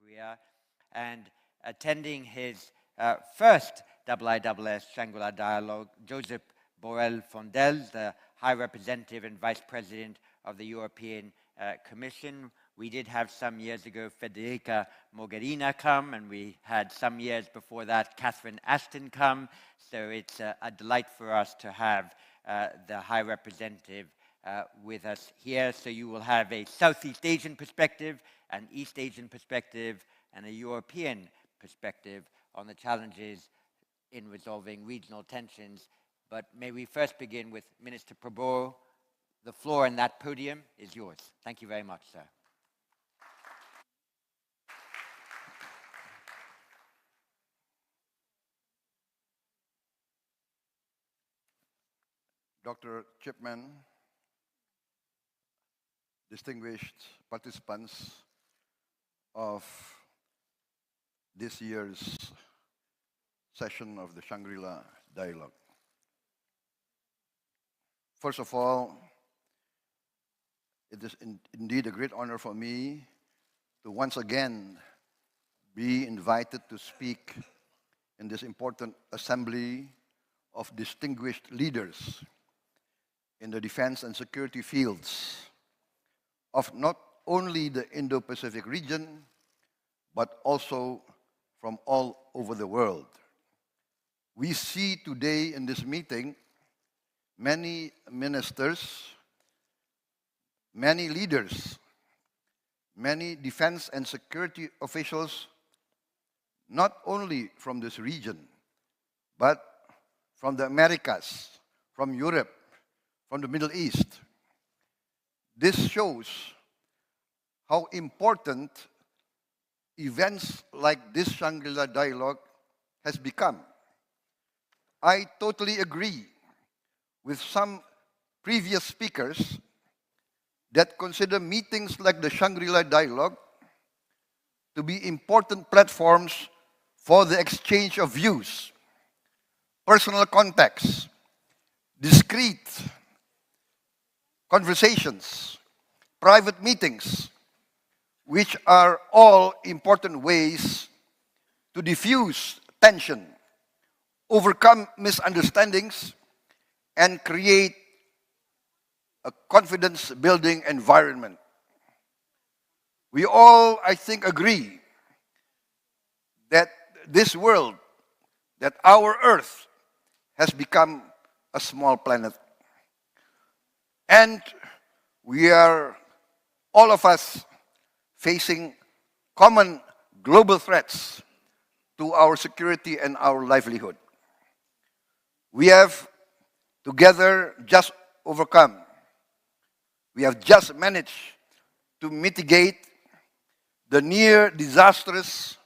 Korea, and attending his first IISS Shangri-La Dialogue, Josep Borrell Fontelles, the High Representative and Vice President of the European Commission. We did have some years ago Federica Mogherini come, and we had some years before that Catherine Ashton come. So it's a delight for us to have the High Representative with us here. So you will have a Southeast Asian perspective, an East Asian perspective, and a European perspective on the challenges in resolving regional tensions. But may we first begin with Minister Prabowo. The floor and that podium is yours. Thank you very much, sir. Dr. Chipman, distinguished participants of this year's session of the Shangri-La Dialogue. First of all, it is indeed a great honor for me to once again be invited to speak in this important assembly of distinguished leaders in the defense and security fields of not only the Indo-Pacific region, but also from all over the world. We see today in this meeting many ministers, many leaders, many defense and security officials, not only from this region, but from the Americas, from Europe, from the Middle East. This shows how important events like this Shangri-La Dialogue has become. I totally agree with some previous speakers that consider meetings like the Shangri-La Dialogue to be important platforms for the exchange of views, personal contacts, discreet conversations, private meetings, which are all important ways to diffuse tension, overcome misunderstandings, and create a confidence-building environment. We all, I think, agree that this world, that our Earth, has become a small planet. And we are, all of us, facing common global threats to our security and our livelihood. We have together just overcome. We have just managed to mitigate the near disastrous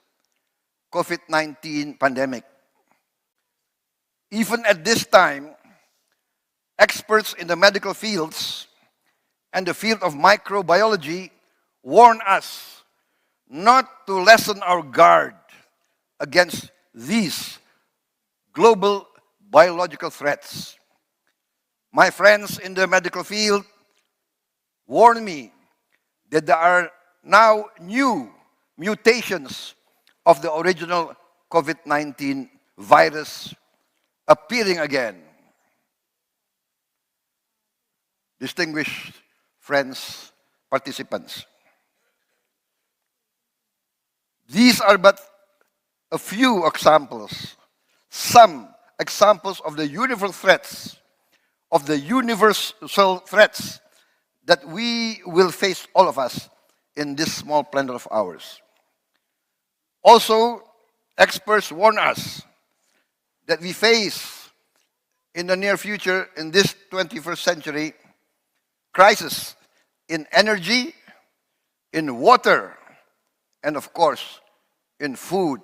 COVID-19 pandemic. Even at this time, experts in the medical fields and the field of microbiology warn us not to lessen our guard against these global biological threats. My friends in the medical field warn me that there are now new mutations of the original COVID-19 virus appearing again. Distinguished friends, participants, these are but a few examples, some examples of the universal threats, that we will face, all of us, in this small planet of ours. Also, experts warn us that we face, in the near future, in this 21st century, crisis in energy, in water, and of course, in food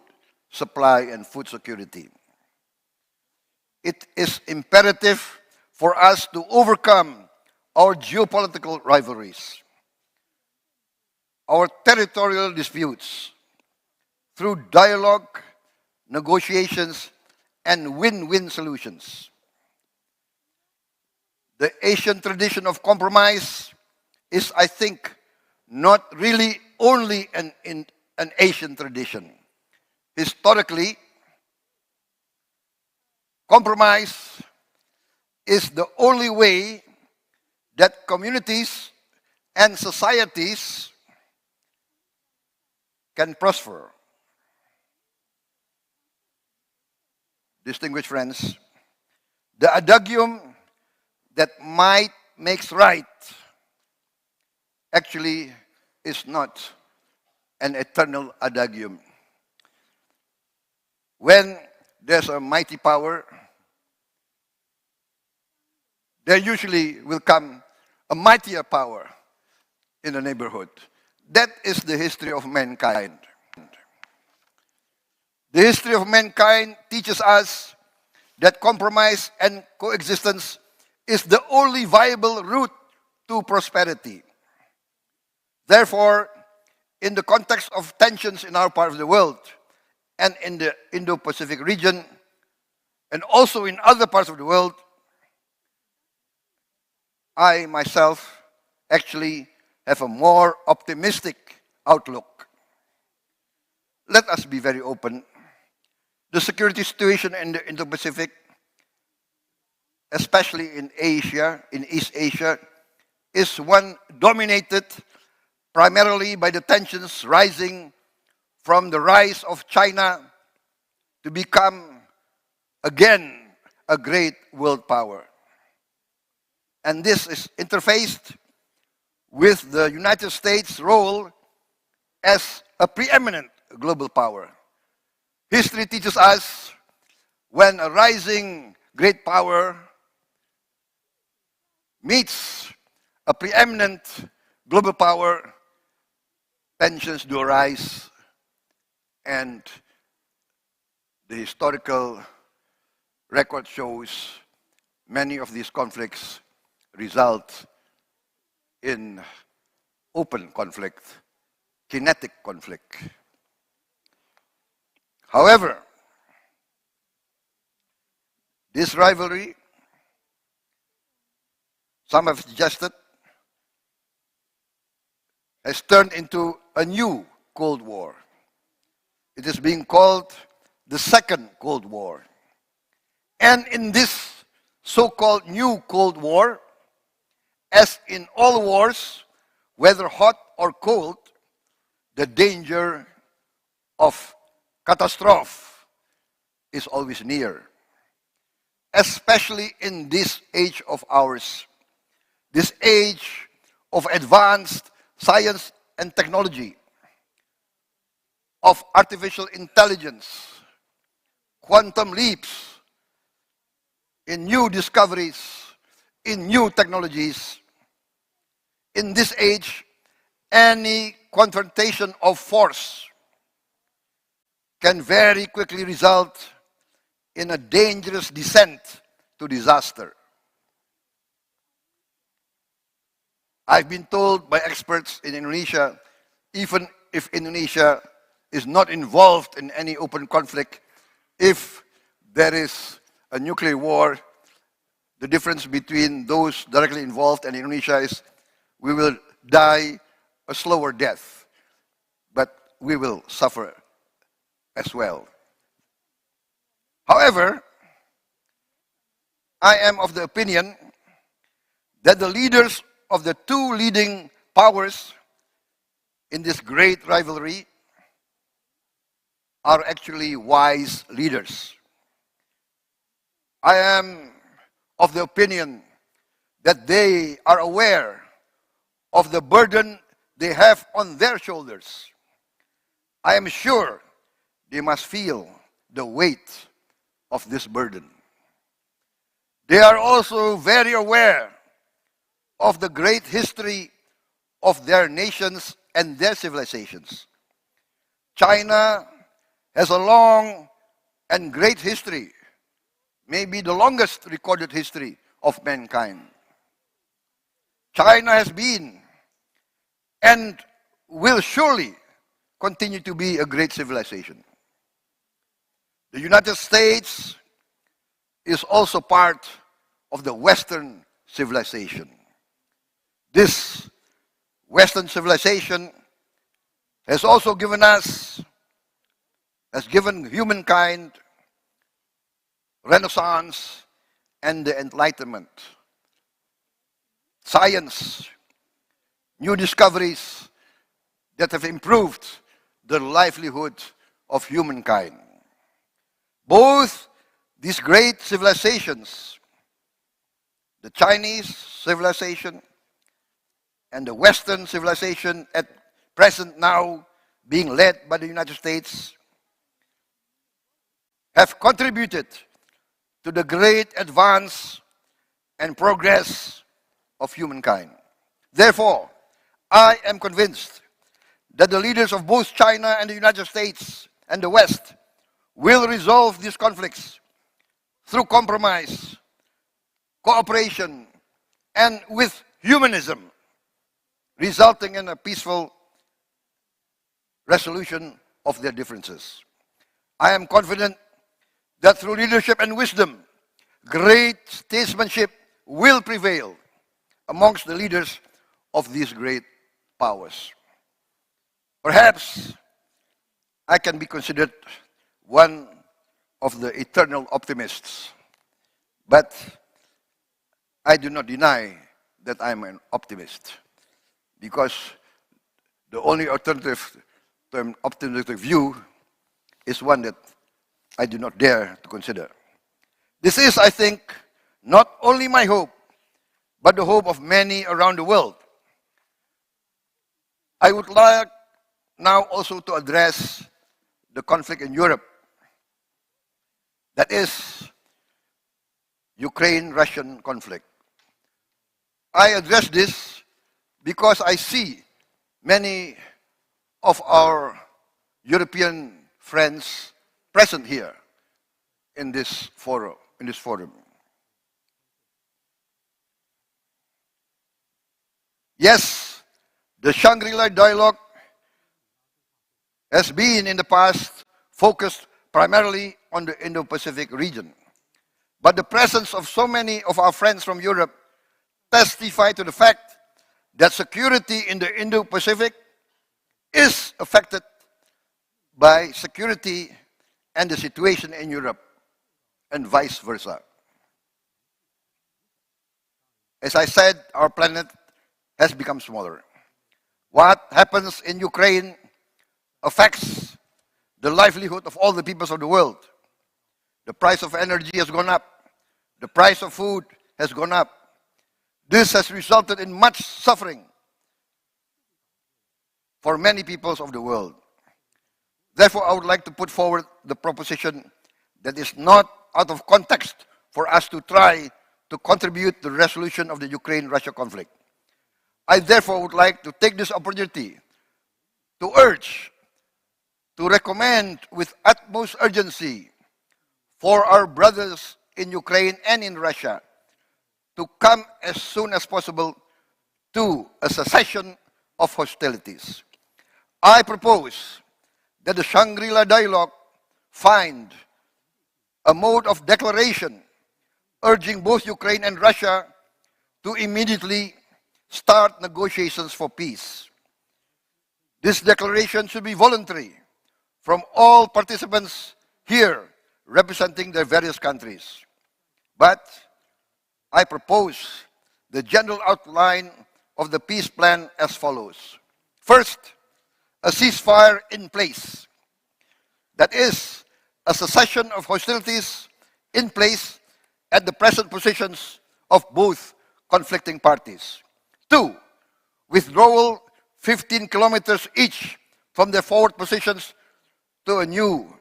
supply and food security. It is imperative for us to overcome our geopolitical rivalries, our territorial disputes, through dialogue, negotiations, and win-win solutions. The Asian tradition of compromise is, I think, not really only an an Asian tradition. Historically, compromise is the only way that communities and societies can prosper. Distinguished friends, the adagium that might makes right actually is not an eternal adagium. When there's a mighty power, there usually will come a mightier power in the neighborhood. That is the history of mankind. The history of mankind teaches us that compromise and coexistence is the only viable route to prosperity. Therefore, in the context of tensions in our part of the world and in the Indo-Pacific region, and also in other parts of the world, I myself actually have a more optimistic outlook. Let us be very open. The security situation in the Indo-Pacific, especially in Asia, in East Asia, is one dominated primarily by the tensions rising from the rise of China to become again a great world power. And this is interfaced with the United States' role as a preeminent global power. History teaches us when a rising great power meets a preeminent global power, tensions do arise, and the historical record shows many of these conflicts result in open conflict, kinetic conflict. However, this rivalry, some have suggested, has turned into a new Cold War. It is being called the Second Cold War. And in this so-called new Cold War, as in all wars, whether hot or cold, the danger of catastrophe is always near. Especially in this age of ours, this age of advanced science and technology, of artificial intelligence, quantum leaps, in new discoveries, in new technologies. In this age, any confrontation of force can very quickly result in a dangerous descent to disaster. I've been told by experts in Indonesia, even if Indonesia is not involved in any open conflict, if there is a nuclear war, the difference between those directly involved and Indonesia is we will die a slower death, but we will suffer as well. However, I am of the opinion that the leaders of the two leading powers in this great rivalry are actually wise leaders. I am of the opinion that they are aware of the burden they have on their shoulders. I am sure they must feel the weight of this burden. They are also very aware of the great history of their nations and their civilizations. China has a long and great history, maybe the longest recorded history of mankind. China has been and will surely continue to be a great civilization. The United States is also part of the Western civilization. This Western civilization has given humankind Renaissance and the Enlightenment. Science, new discoveries that have improved the livelihood of humankind. Both these great civilizations, the Chinese civilization and the Western civilization at present now being led by the United States, have contributed to the great advance and progress of humankind. Therefore, I am convinced that the leaders of both China and the United States and the West will resolve these conflicts through compromise, cooperation, and with humanism, resulting in a peaceful resolution of their differences. I am confident that through leadership and wisdom, great statesmanship will prevail amongst the leaders of these great powers. Perhaps I can be considered one of the eternal optimists, but I do not deny that I'm an optimist, because the only alternative to an optimistic view is one that I do not dare to consider. This is, I think, not only my hope, but the hope of many around the world. I would like now also to address the conflict in Europe. That is, Ukraine-Russian conflict. I address this because I see many of our European friends present here in this forum. Yes, the Shangri-La dialogue has been in the past focused primarily on the Indo-Pacific region. But the presence of so many of our friends from Europe testify to the fact that security in the Indo-Pacific is affected by security and the situation in Europe, and vice versa. As I said, our planet has become smaller. What happens in Ukraine affects the livelihood of all the peoples of the world. The price of energy has gone up. The price of food has gone up. This has resulted in much suffering for many peoples of the world. Therefore, I would like to put forward the proposition that is not out of context for us to try to contribute to the resolution of the Ukraine-Russia conflict. I therefore would like to take this opportunity to urge, to recommend with utmost urgency for our brothers in Ukraine and in Russia to come as soon as possible to a cessation of hostilities. I propose that the Shangri-La dialogue find a mode of declaration urging both Ukraine and Russia to immediately start negotiations for peace. This declaration should be voluntary from all participants here representing their various countries. But I propose the general outline of the peace plan as follows. First, a ceasefire in place. That is, a cessation of hostilities in place at the present positions of both conflicting parties. Two, withdrawal 15 kilometers each from their forward positions to a new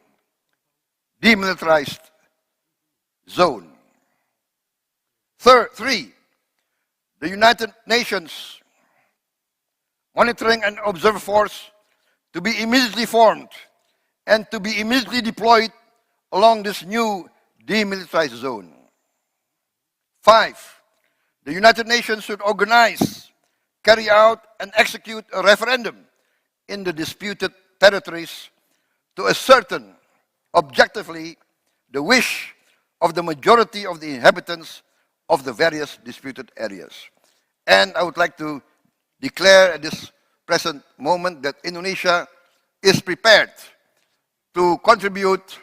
demilitarized zone. Three, the United Nations Monitoring and Observer Force to be immediately formed and to be immediately deployed along this new demilitarized zone. Five, the United Nations should organize, carry out, and execute a referendum in the disputed territories to ascertain objectively the wish of the majority of the inhabitants of the various disputed areas. And I would like to declare at this present moment that Indonesia is prepared to contribute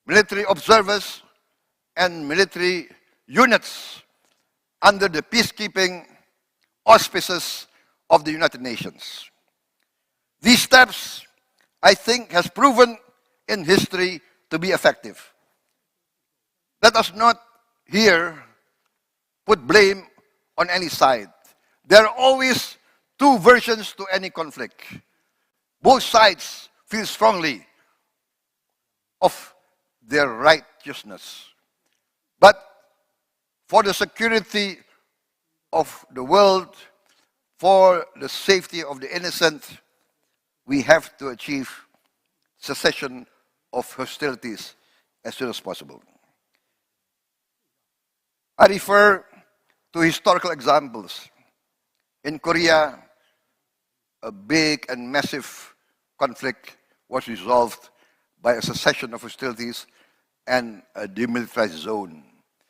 military observers and military units under the peacekeeping auspices of the United Nations. These steps, I think, has proven in history to be effective. Let us not here put blame on any side. There are always two versions to any conflict. Both sides feel strongly of their righteousness. But for the security of the world, for the safety of the innocent, we have to achieve cessation of hostilities as soon as possible. I refer to historical examples. In Korea, a big and massive conflict was resolved by a cessation of hostilities and a demilitarized zone.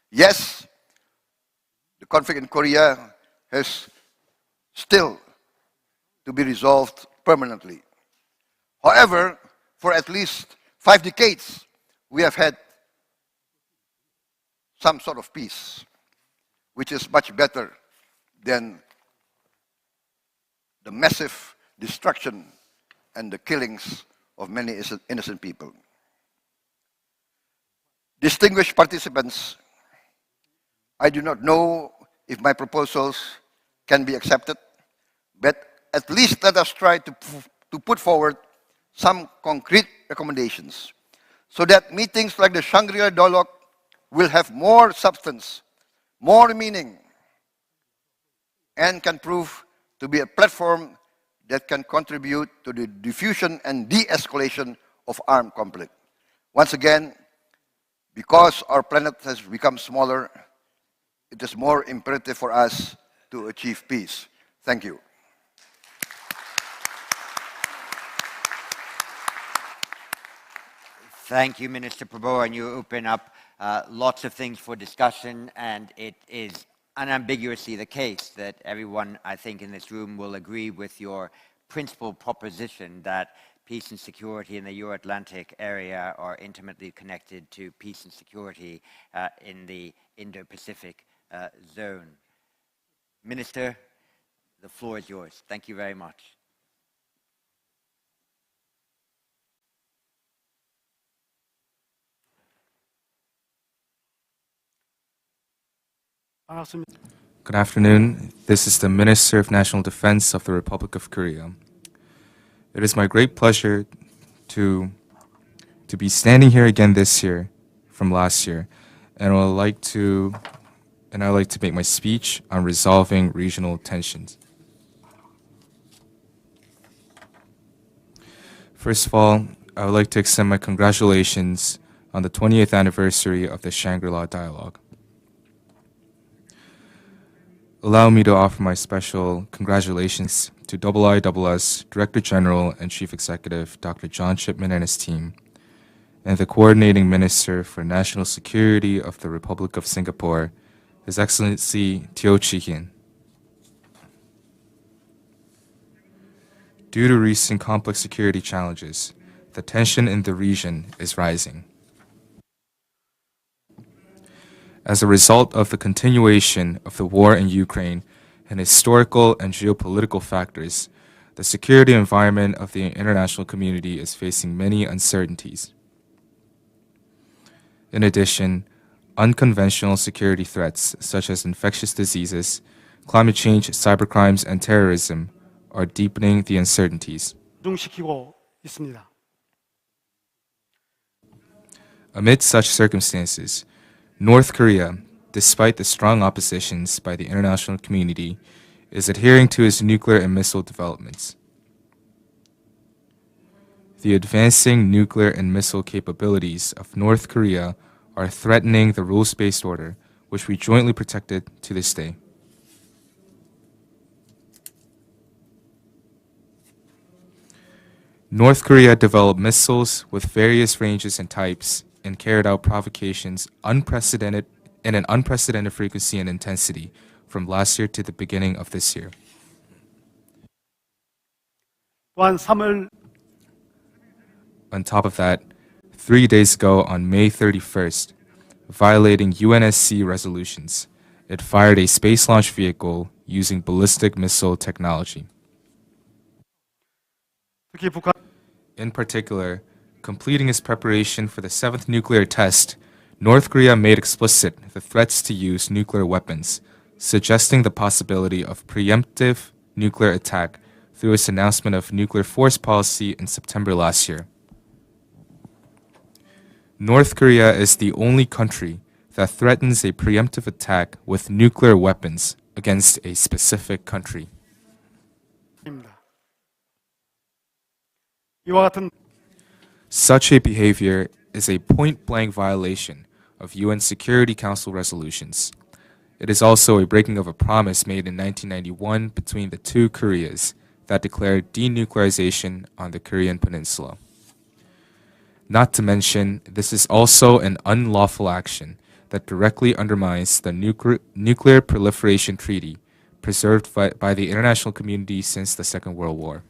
Yes, the conflict in Korea has still to be resolved permanently. However, for at least 5 decades, we have had some sort of peace, which is much better than the massive destruction and the killings of many innocent people. Distinguished participants, I do not know if my proposals can be accepted, but at least let us try to put forward some concrete recommendations so that meetings like the Shangri-La dialogue will have more substance, more meaning, and can prove to be a platform that can contribute to the diffusion and de-escalation of armed conflict. Once again, because our planet has become smaller, it is more imperative for us to achieve peace. Thank you. Thank you, Minister Prabowo, and you open up lots of things for discussion, and it is unambiguously the case that everyone, I think, in this room will agree with your principal proposition that peace and security in the Euro-Atlantic area are intimately connected to peace and security in the Indo-Pacific zone. Minister, the floor is yours. Thank you very much. Good afternoon. This is the Minister of National Defense of the Republic of Korea. It is my great pleasure to be standing here again this year from last year, and I'd like to make my speech on resolving regional tensions. First of all, I would like to extend my congratulations on the 20th anniversary of the Shangri-La dialogue. Allow me to offer my special congratulations to IISS Director General and Chief Executive Dr. John Shipman and his team, and the Coordinating Minister for National Security of the Republic of Singapore, His Excellency Teo Chee-Hean. Due to recent complex security challenges, the tension in the region is rising. As a result of the continuation of the war in Ukraine and historical and geopolitical factors, the security environment of the international community is facing many uncertainties. In addition, unconventional security threats such as infectious diseases, climate change, cybercrimes, and terrorism are deepening the uncertainties. Amid such circumstances, North Korea, despite the strong oppositions by the international community, is adhering to its nuclear and missile developments. The advancing nuclear and missile capabilities of North Korea are threatening the rules-based order, which we jointly protected to this day. North Korea developed missiles with various ranges and types and carried out provocations in an unprecedented frequency and intensity from last year to the beginning of this year. on top of that, 3 days ago on May 31st, violating UNSC resolutions, it fired a space launch vehicle using ballistic missile technology. 특히 북한 In particular, completing its preparation for the 7th nuclear test, North Korea made explicit the threats to use nuclear weapons, suggesting the possibility of preemptive nuclear attack through its announcement of nuclear force policy in September last year. North Korea is the only country that threatens a preemptive attack with nuclear weapons against a specific country. 입니다. 이와 같은 Such a behavior is a point-blank violation of UN Security Council resolutions. It is also a breaking of a promise made in 1991 between the two Koreas that declared denuclearization on the Korean peninsula. Not to mention, this is also an unlawful action that directly undermines the Nuclear Proliferation Treaty preserved by the international community since the Second World War.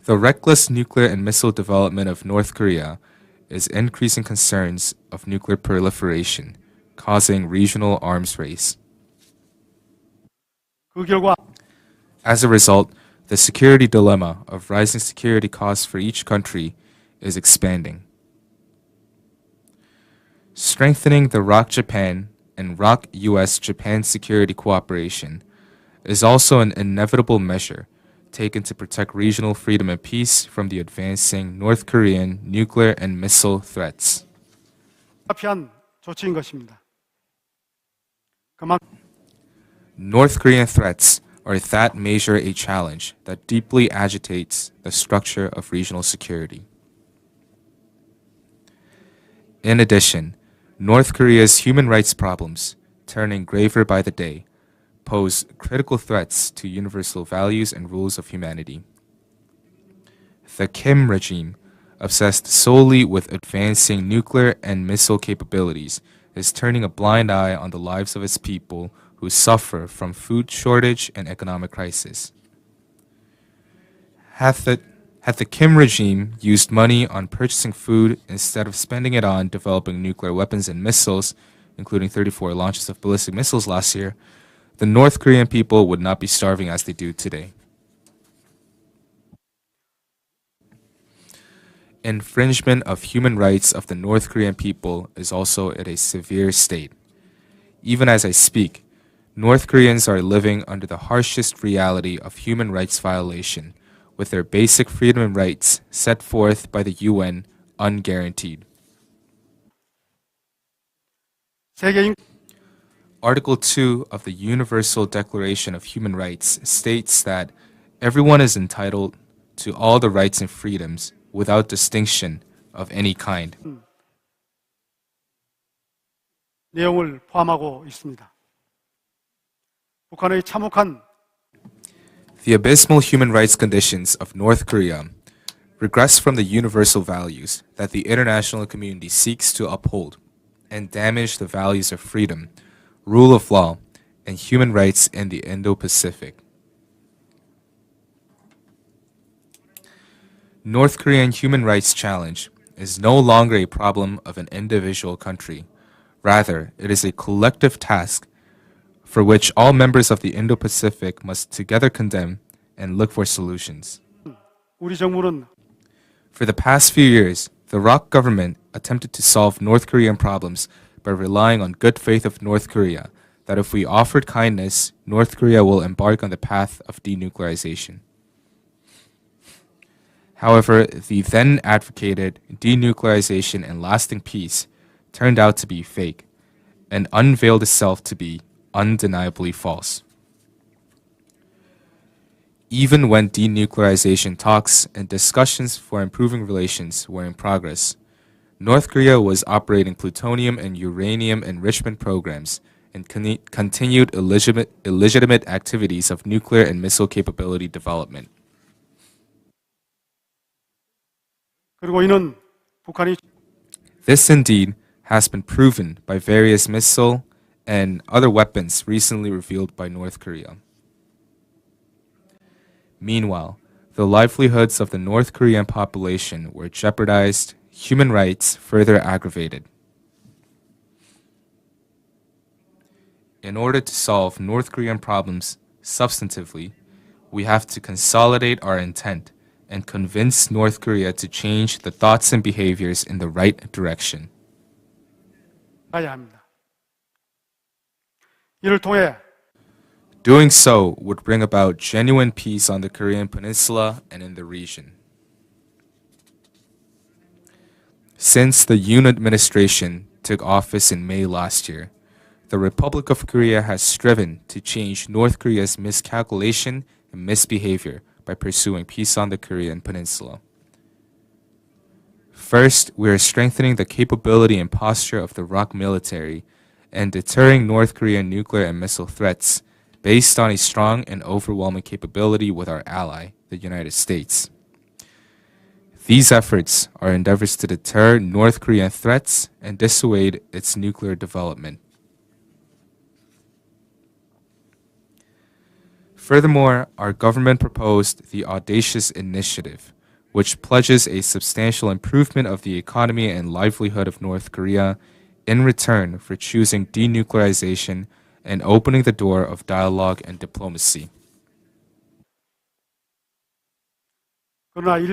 The reckless nuclear and missile development of North Korea is increasing concerns of nuclear proliferation, causing regional arms race. 그 결과 As a result, the security dilemma of rising security costs for each country is expanding. Strengthening the ROK-Japan and ROK-US-Japan security cooperation is also an inevitable measure taken to protect regional freedom and peace from the advancing North Korean nuclear and missile threats. 합의한 조치인 것입니다. 그만 North Korean threats are that major a challenge that deeply agitates the structure of regional security. In addition, North Korea's human rights problems, turning graver by the day, pose critical threats to universal values and rules of humanity. The Kim regime, obsessed solely with advancing nuclear and missile capabilities, is turning a blind eye on the lives of its people who suffer from food shortage and economic crisis. Had the Kim regime used money on purchasing food instead of spending it on developing nuclear weapons and missiles, including 34 launches of ballistic missiles last year, the North Korean people would not be starving as they do today. Infringement of human rights of the North Korean people is also at a severe state. Even as I speak, North Koreans are living under the harshest reality of human rights violation, with their basic freedom and rights set forth by the UN unguaranteed. 세계인 Article 2 of the Universal Declaration of Human Rights states that everyone is entitled to all the rights and freedoms without distinction of any kind. 내용을 포함하고 있습니다. 북한의 참혹한 The abysmal human rights conditions of North Korea regress from the universal values that the international community seeks to uphold and damage the values of freedom, rule of law, and human rights in the Indo-Pacific. North Korean human rights challenge is no longer a problem of an individual country. Rather, it is a collective task for which all members of the Indo-Pacific must together condemn and look for solutions. 우리 정부는 For the past few years, the ROK government attempted to solve North Korean problems by relying on good faith of North Korea, that if we offered kindness, North Korea will embark on the path of denuclearization. However, the then advocated denuclearization and lasting peace turned out to be fake and unveiled itself to be undeniably false. Even when denuclearization talks and discussions for improving relations were in progress, North Korea was operating plutonium and uranium enrichment programs and continued illegitimate activities of nuclear and missile capability development. 그리고 이는 북한이 This indeed has been proven by various missile and other weapons recently revealed by North Korea. Meanwhile, the livelihoods of the North Korean population were jeopardized, human rights further aggravated. In order to solve North Korean problems substantively, we have to consolidate our intent and convince North Korea to change the thoughts and behaviors in the right direction. 가야 합니다. 이를 통해 Doing so would bring about genuine peace on the Korean Peninsula and in the region. Since the Yoon administration took office in May last year, the Republic of Korea has striven to change North Korea's miscalculation and misbehavior by pursuing peace on the Korean Peninsula. First, we are strengthening the capability and posture of the ROK military and deterring North Korean nuclear and missile threats based on a strong and overwhelming capability with our ally, the United States. These efforts are endeavors to deter North Korean threats and dissuade its nuclear development. Furthermore, our government proposed the Audacious Initiative, which pledges a substantial improvement of the economy and livelihood of North Korea in return for choosing denuclearization and opening the door of dialogue and diplomacy. 그러나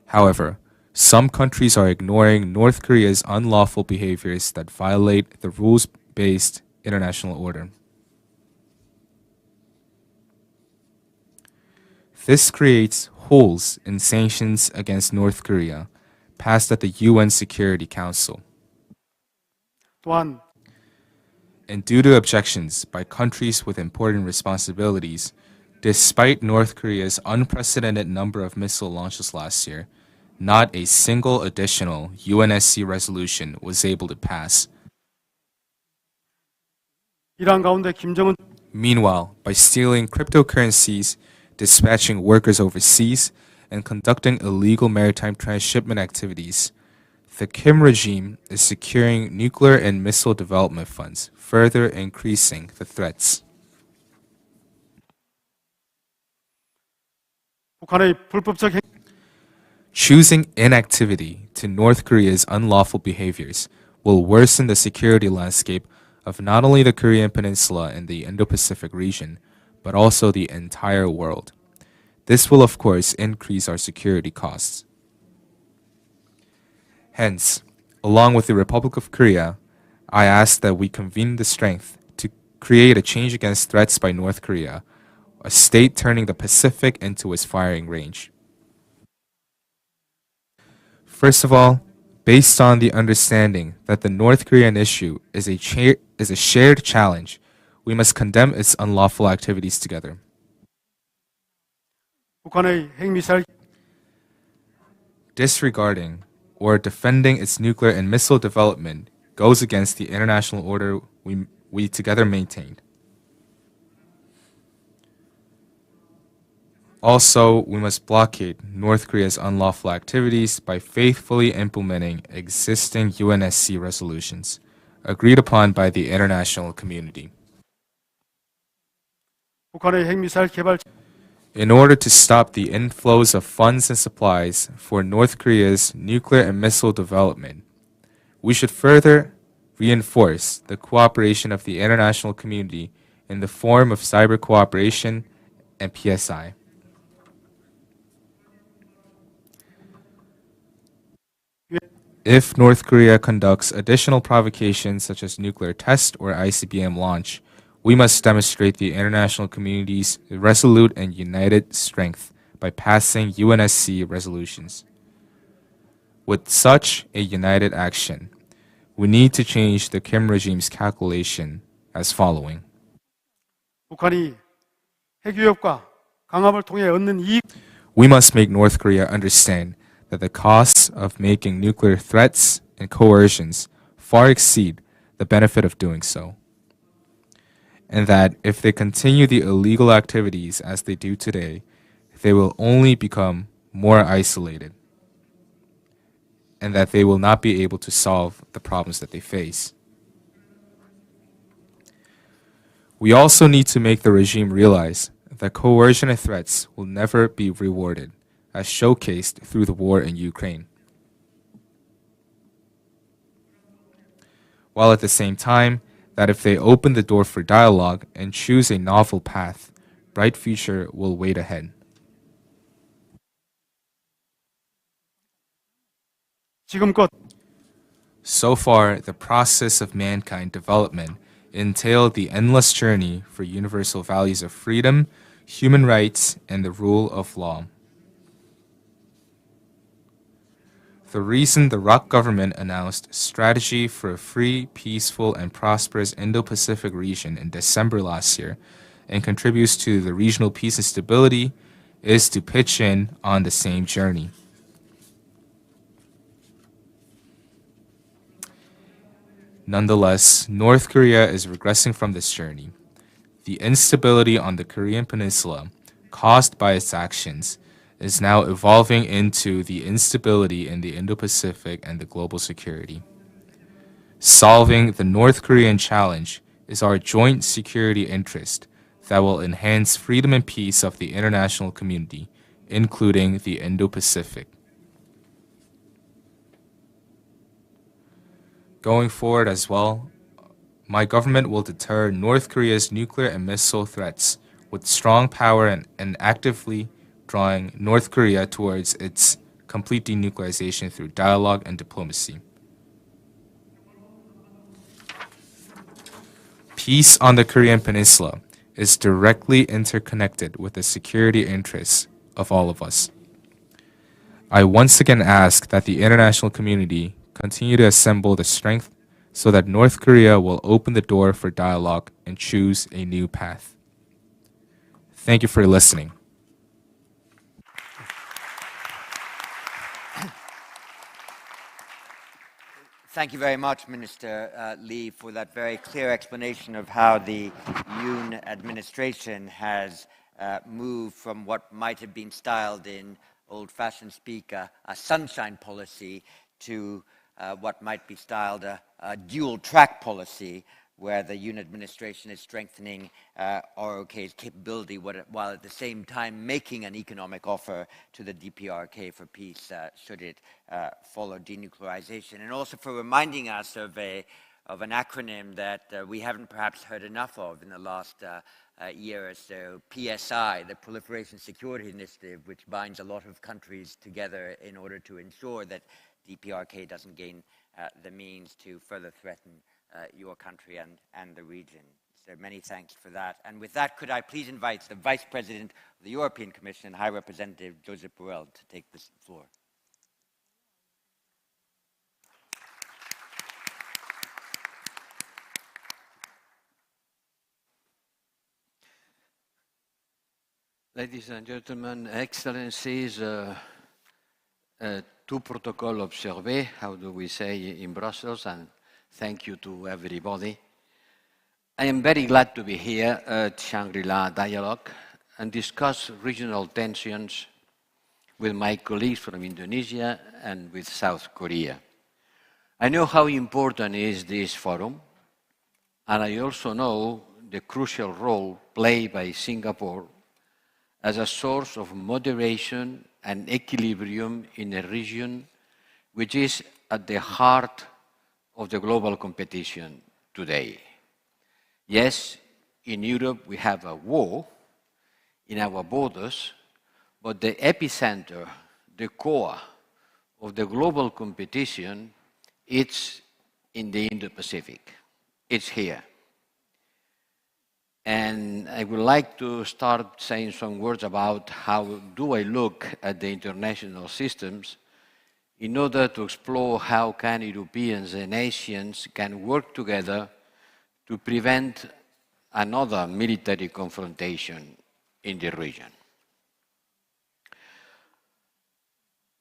However, some countries are ignoring North Korea's unlawful behaviors that violate the rules-based international order. This creates holes in sanctions against North Korea passed at the UN Security Council. 또한 And due to objections by countries with important responsibilities, despite North Korea's unprecedented number of missile launches last year, not a single additional UNSC resolution was able to pass. 이러한 가운데 김정은 Meanwhile, by stealing cryptocurrencies, dispatching workers overseas, and conducting illegal maritime transshipment activities, the Kim regime is securing nuclear and missile development funds, further increasing the threats. 북한의 불법적 행 Choosing inactivity to North Korea's unlawful behaviors will worsen the security landscape of not only the Korean Peninsula and the Indo-Pacific region, but also the entire world. This will, of course, increase our security costs. Hence, along with the Republic of Korea, I ask that we convene the strength to create a change against threats by North Korea, a state turning the Pacific into its firing range. First of all, based on the understanding that the North Korean issue is a shared challenge, we must condemn its unlawful activities together. 북한의 핵미사일 Disregarding or defending its nuclear and missile development goes against the international order we together maintained. Also, we must blockade North Korea's unlawful activities by faithfully implementing existing UNSC resolutions agreed upon by the international community. 북한의 핵미사일 개발 In order to stop the inflows of funds and supplies for North Korea's nuclear and missile development, we should further reinforce the cooperation of the international community in the form of cyber cooperation and PSI. If North Korea conducts additional provocations such as nuclear test or ICBM launch, we must demonstrate the international community's resolute and united strength by passing UNSC resolutions. With such a united action, we need to change the Kim regime's calculation as following. 북한이 핵위협과 강압을 통해 얻는 이익 We must make North Korea understand that the costs of making nuclear threats and coercions far exceed the benefit of doing so, and that if they continue the illegal activities as they do today, they will only become more isolated, and that they will not be able to solve the problems that they face. We also need to make the regime realize that coercion and threats will never be rewarded, has showcased through the war in Ukraine. While at the same time, that if they open the door for dialogue and choose a novel path, bright future will wait ahead. 지금껏 So far, the process of mankind development entailed the endless journey for universal values of freedom, human rights, and the rule of law. The reason the ROC government announced Strategy for a Free, Peaceful, and Prosperous Indo-Pacific Region in December last year and contributes to the regional peace and stability is to pitch in on the same journey. Nonetheless, North Korea is regressing from this journey. The instability on the Korean Peninsula, caused by its actions, is now evolving into the instability in the Indo-Pacific and the global security. Solving the North Korean challenge is our joint security interest that will enhance freedom and peace of the international community, including the Indo-Pacific. Going forward as well, my government will deter North Korea's nuclear and missile threats with strong power and actively drawing North Korea towards its complete denuclearization through dialogue and diplomacy. Peace on the Korean Peninsula is directly interconnected with the security interests of all of us. I once again ask that the international community continue to assemble the strength so that North Korea will open the door for dialogue and choose a new path. Thank you for listening. Thank you very much, Minister Lee, for that very clear explanation of how the Yoon administration has moved from what might have been styled in old-fashioned speak a sunshine policy to what might be styled a dual-track policy, where the Yoon administration is strengthening ROK's capability while at the same time making an economic offer to the DPRK for peace should it follow denuclearization, and also for reminding us of an acronym that we haven't perhaps heard enough of in the last year or so, PSI, the Proliferation Security Initiative, which binds a lot of countries together in order to ensure that DPRK doesn't gain the means to further threaten your country and the region. So many thanks for that. And with that, could I please invite the Vice President of the European Commission, High Representative Josep Borrell, to take the floor. Ladies and gentlemen, Excellencies, tout protocole observé, how do we say in Brussels, and thank you to everybody. I am very glad to be here at Shangri-La Dialogue and discuss regional tensions with my colleagues from Indonesia and with South Korea. I know how important is this forum, and I also know the crucial role played by Singapore as a source of moderation and equilibrium in a region which is at the heart of the global competition today. Yes, in Europe we have a war in our borders, but the epicenter, the core of the global competition, it's in the Indo-Pacific. It's here. And I would like to start saying some words about how do I look at the international systems in order to explore how can Europeans and Asians can work together to prevent another military confrontation in the region.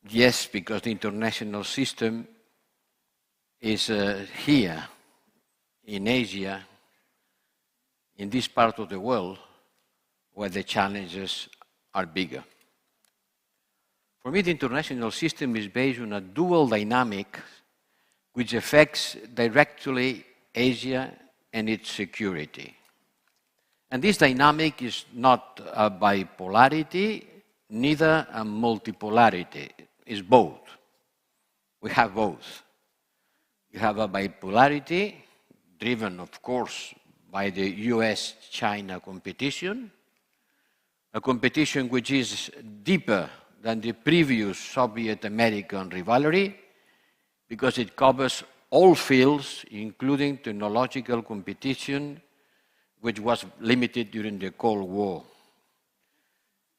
Yes, because the international system is here in Asia, in this part of the world where the challenges are bigger. For me, the international system is based on a dual dynamic which affects directly Asia and its security. And this dynamic is not a bipolarity, neither a multipolarity. It's both. We have both. You have a bipolarity, driven, of course, by the US-China competition, a competition which is deeper than the previous Soviet-American rivalry, because it covers all fields, including technological competition, which was limited during the Cold War.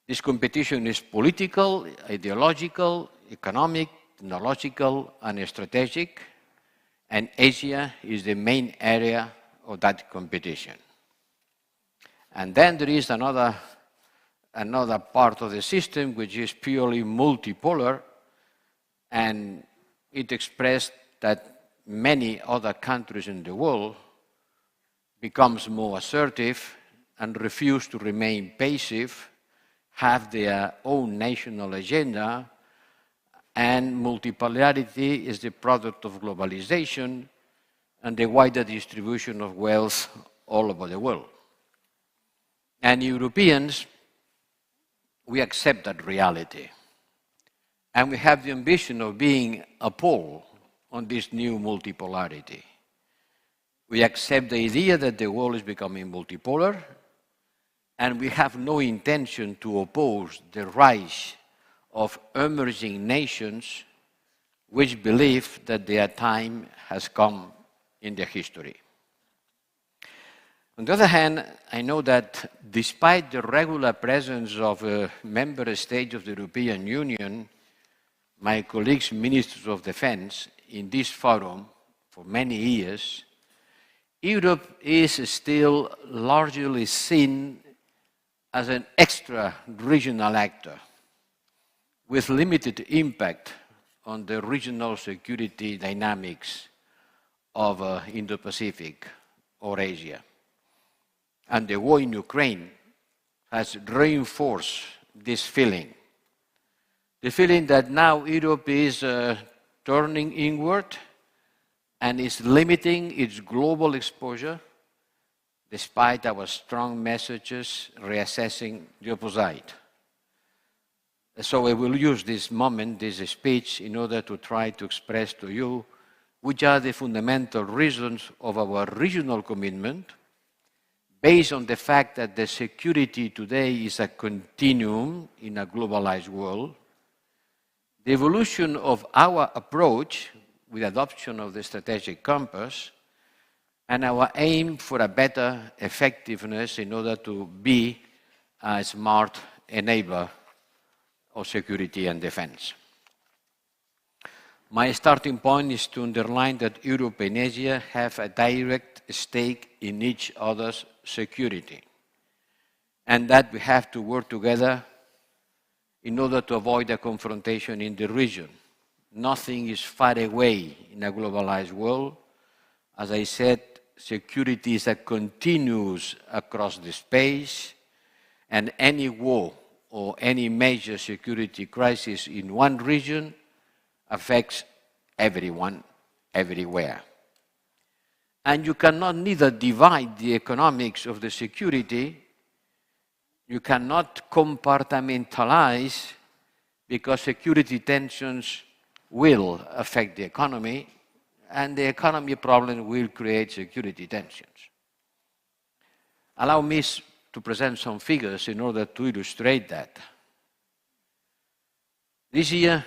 This competition is political, ideological, economic, technological, and strategic, and Asia is the main area of that competition. And then there is another part of the system which is purely multipolar, and it expressed that many other countries in the world becomes more assertive and refuse to remain passive, have their own national agenda, and multipolarity is the product of globalization and the wider distribution of wealth all over the world. And Europeans, we accept that reality. And we have the ambition of being a pole on this new multipolarity. We accept the idea that the world is becoming multipolar, and we have no intention to oppose the rise of emerging nations which believe that their time has come in their history. On the other hand, I know that despite the regular presence of member states of the European Union, my colleagues, ministers of defense, in this forum for many years, Europe is still largely seen as an extra-regional actor with limited impact on the regional security dynamics of Indo-Pacific or Asia. And the war in Ukraine has reinforced this feeling. The feeling that now Europe is turning inward and is limiting its global exposure, despite our strong messages reassessing the opposite. So I will use this moment, this speech, in order to try to express to you which are the fundamental reasons of our regional commitment, based on the fact that the security today is a continuum in a globalized world, the evolution of our approach with adoption of the strategic compass, and our aim for a better effectiveness in order to be a smart enabler of security and defense. My starting point is to underline that Europe and Asia have a direct stake in each other's security, and that we have to work together in order to avoid a confrontation in the region. Nothing is far away in a globalized world. As I said, security is a continuous across the space, and any war or any major security crisis in one region affects everyone, everywhere. And you cannot neither divide the economics of the security, you cannot compartmentalize, because security tensions will affect the economy, and the economy problem will create security tensions. Allow me to present some figures in order to illustrate that. This year,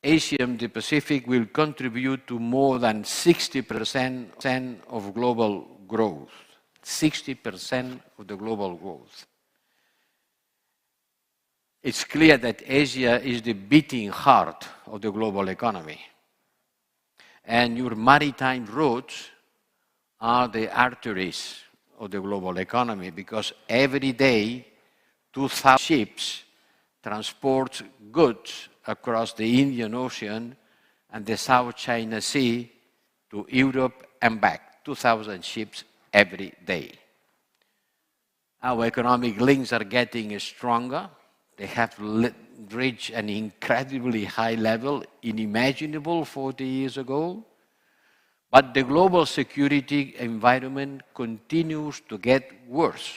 Asia and the Pacific will contribute to more than 60% of global growth. 60% of the global growth. It's clear that Asia is the beating heart of the global economy. And your maritime routes are the arteries of the global economy, because every day 2,000 ships transport goods across the Indian Ocean and the South China Sea to Europe and back. 2,000 ships every day. Our economic links are getting stronger. They have reached an incredibly high level, unimaginable 40 years ago. But the global security environment continues to get worse.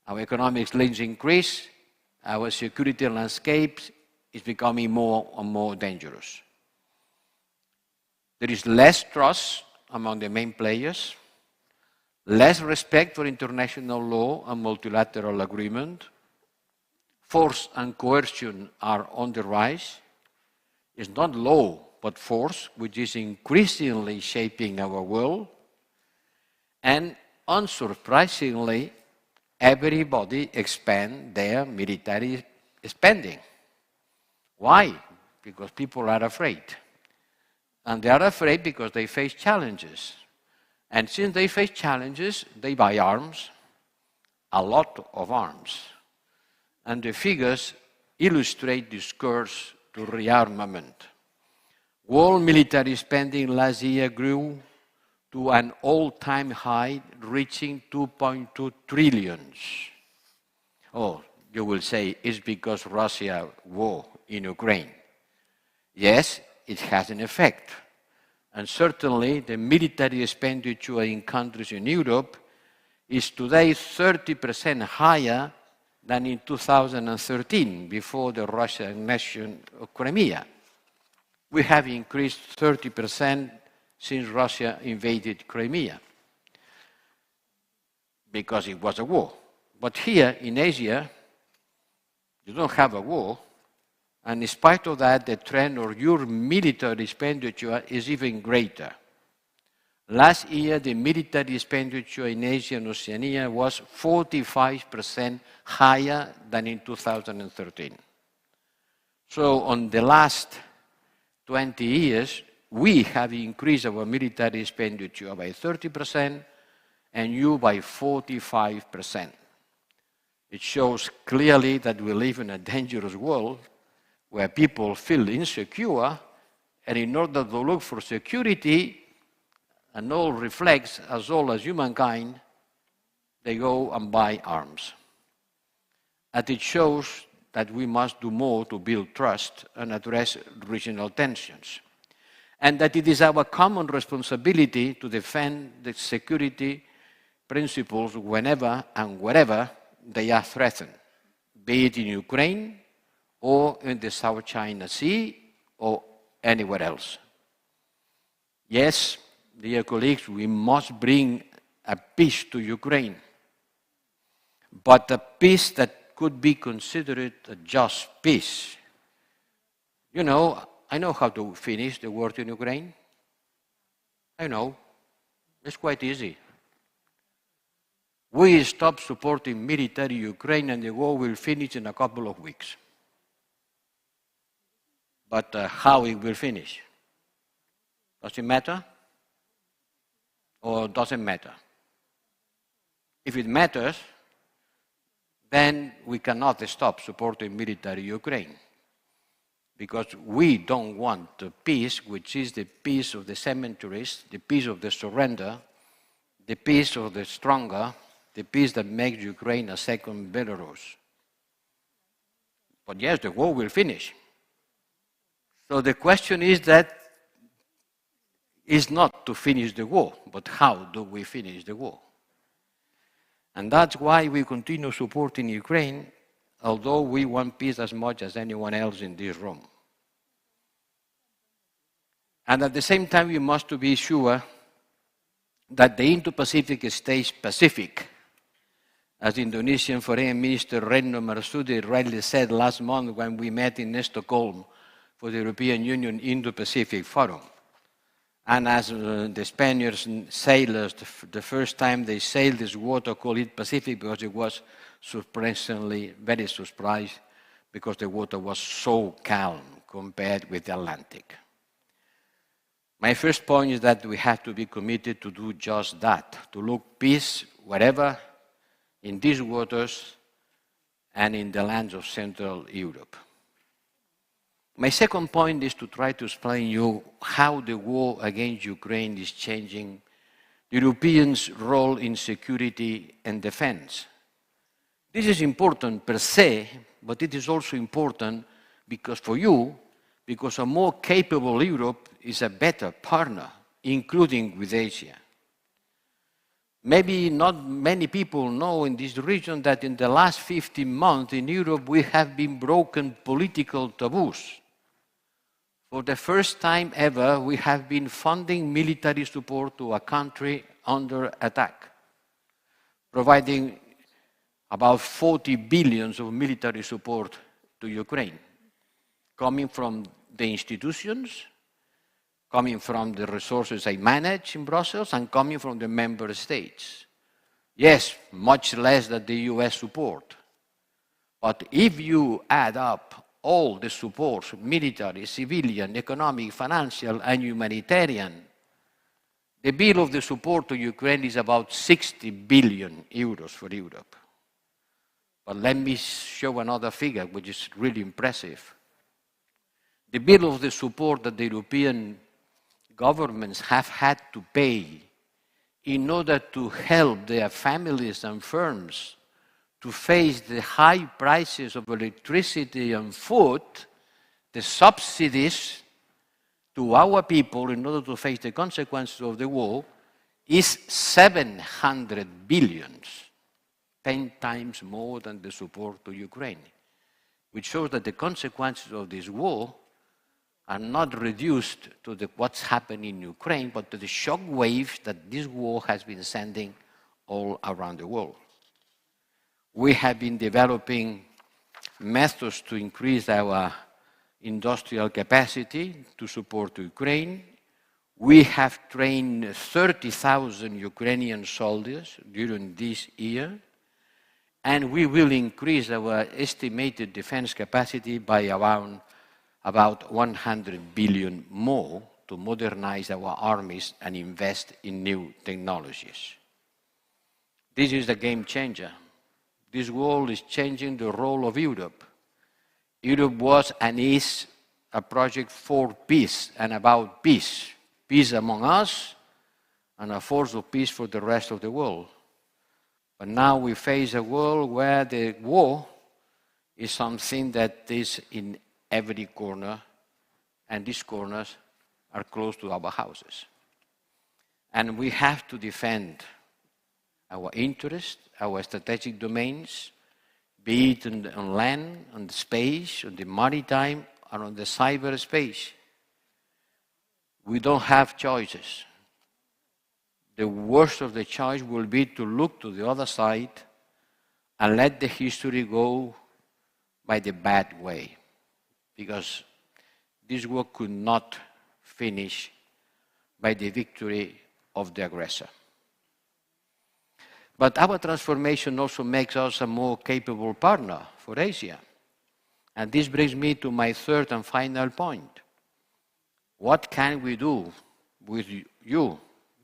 Our economic links increase, our security landscape is becoming more and more dangerous. There is less trust among the main players, less respect for international law and multilateral agreement. Force and coercion are on the rise. It's not law, but force, which is increasingly shaping our world. And unsurprisingly, everybody expand their military spending. Why? Because people are afraid. And they are afraid because they face challenges. And since they face challenges, they buy arms, a lot of arms. And the figures illustrate this course to rearmament. World military spending last year grew to an all-time high, reaching 2.2 trillion. Oh, you will say, it's because Russia war in Ukraine. Yes, it has an effect. And certainly the military expenditure in countries in Europe is today 30% higher than in 2013, before the Russian annexion of Crimea. We have increased 30% since Russia invaded Crimea, because it was a war. But here in Asia, you don't have a war, and in spite of that, the trend of your military expenditure is even greater. Last year, the military expenditure in Asia and Oceania was 45% higher than in 2013. So on the last 20 years, we have increased our military expenditure by 30% and you by 45%. It shows clearly that we live in a dangerous world where people feel insecure, and in order to look for security, and all reflects as all as humankind, they go and buy arms. And it shows that we must do more to build trust and address regional tensions. And that it is our common responsibility to defend the security principles whenever and wherever they are threatened, be it in Ukraine or in the South China Sea or anywhere else. Yes, dear colleagues, we must bring a peace to Ukraine, but a peace that could be considered a just peace. You know, I know how to finish the war in Ukraine. I know. It's quite easy. We stop supporting military Ukraine and the war will finish in a couple of weeks. But how it will finish? Does it matter? Or doesn't matter? If it matters, then we cannot stop supporting military Ukraine. Because we don't want the peace, which is the peace of the cemeteries, the peace of the surrender, the peace of the stronger, the peace that makes Ukraine a second Belarus. But yes, the war will finish. So the question is not to finish the war, but how do we finish the war? And that's why we continue supporting Ukraine, although we want peace as much as anyone else in this room. And at the same time, we must be sure that the Indo-Pacific stays Pacific. As Indonesian Foreign Minister Retno Marsudi rightly said last month when we met in Stockholm for the European Union Indo-Pacific Forum. And as the Spaniards sailors, the first time they sailed this water, called it Pacific because it was surprisingly very surprised because the water was so calm compared with the Atlantic. My first point is that we have to be committed to do just that, to look peace wherever, in these waters and in the lands of Central Europe. My second point is to try to explain you how the war against Ukraine is changing the Europeans' role in security and defense. This is important per se, but it is also important because for you, because a more capable Europe is a better partner, including with Asia. Maybe not many people know in this region that in the last 15 months in Europe we have been broken political taboos. For the first time ever, we have been funding military support to a country under attack, providing about 40 billion of military support to Ukraine, coming from the institutions, coming from the resources I manage in Brussels, and coming from the member states. Yes, much less than the US support. But if you add up all the supports, military, civilian, economic, financial, and humanitarian, the bill of the support to Ukraine is about 60 billion euros for Europe. But let me show another figure, which is really impressive. The bill of the support that the European governments have had to pay in order to help their families and firms to face the high prices of electricity and food, the subsidies to our people in order to face the consequences of the war, is 700 billion, 10 times more than the support to Ukraine, which shows that the consequences of this war are not reduced to what's happening in Ukraine, but to the shock waves that this war has been sending all around the world. We have been developing methods to increase our industrial capacity to support Ukraine. We have trained 30,000 Ukrainian soldiers during this year, and we will increase our estimated defense capacity by around about 100 billion more to modernize our armies and invest in new technologies. This is a game changer. This war is changing the role of Europe. Europe was and is a project for peace and about peace. Peace among us and a force of peace for the rest of the world. But now we face a world where the war is something that is in every corner, and these corners are close to our houses. And we have to defend our interests, our strategic domains, be it on land, on the space, on the maritime, or on the cyberspace. We don't have choices. The worst of the choice will be to look to the other side and let the history go by the bad way, because this war could not finish by the victory of the aggressor. But our transformation also makes us a more capable partner for Asia. And this brings me to my third and final point. What can we do with you,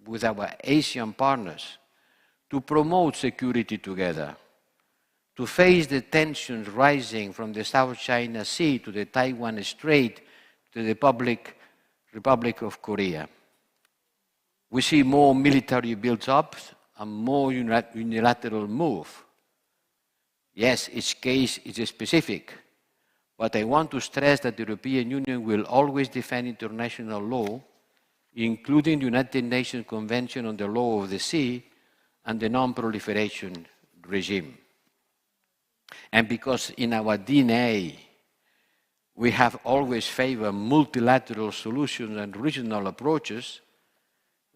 with our Asian partners, to promote security together, to face the tensions rising from the South China Sea to the Taiwan Strait to the Republic of Korea? We see more military build-ups and more unilateral move. Yes, each case is specific, but I want to stress that the European Union will always defend international law, including the United Nations Convention on the Law of the Sea and the Non-Proliferation Regime. And because in our DNA, we have always favored multilateral solutions and regional approaches,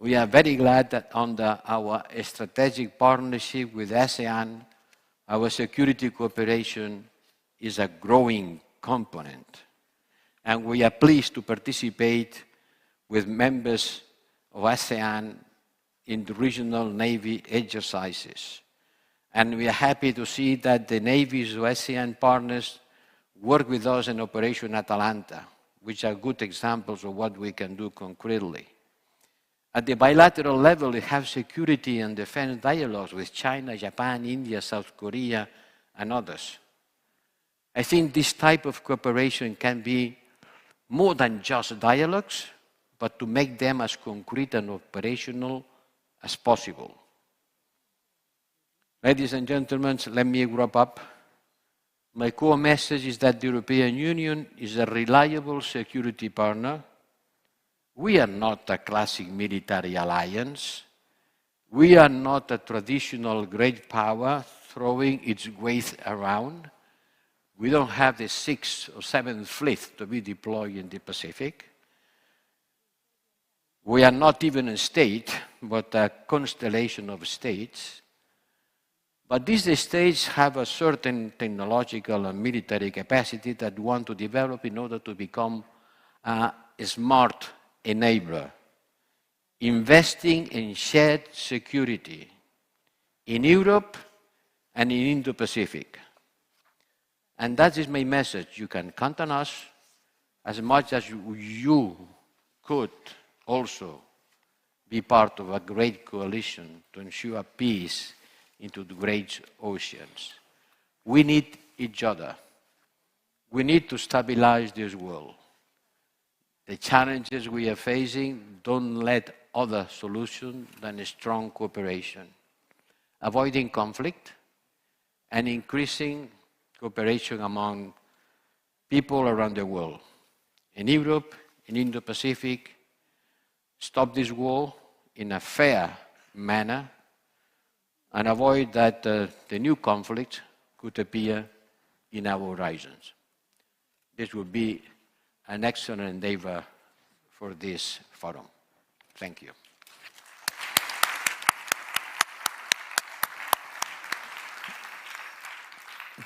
we are very glad that under our strategic partnership with ASEAN, our security cooperation is a growing component. And we are pleased to participate with members of ASEAN in the regional Navy exercises. And we are happy to see that the navies of ASEAN partners work with us in Operation Atalanta, which are good examples of what we can do concretely. At the bilateral level, we have security and defense dialogues with China, Japan, India, South Korea, and others. I think this type of cooperation can be more than just dialogues, but to make them as concrete and operational as possible. Ladies and gentlemen, let me wrap up. My core message is that the European Union is a reliable security partner. We are not a classic military alliance. We are not a traditional great power throwing its weight around. We don't have the 6th or 7th fleet to be deployed in the Pacific. We are not even a state, but a constellation of states. But these states have a certain technological and military capacity that we want to develop in order to become a smart enabler, investing in shared security in Europe and in Indo-Pacific. And that is my message. You can count on us as much as you could also be part of a great coalition to ensure peace into the great oceans. We need each other. We need to stabilize this world. The challenges we are facing don't let other solution than a strong cooperation, avoiding conflict and increasing cooperation among people around the world. In Europe, in Indo-Pacific, stop this war in a fair manner and avoid that the new conflict could appear in our horizons. This would be an excellent endeavor for this forum. Thank you.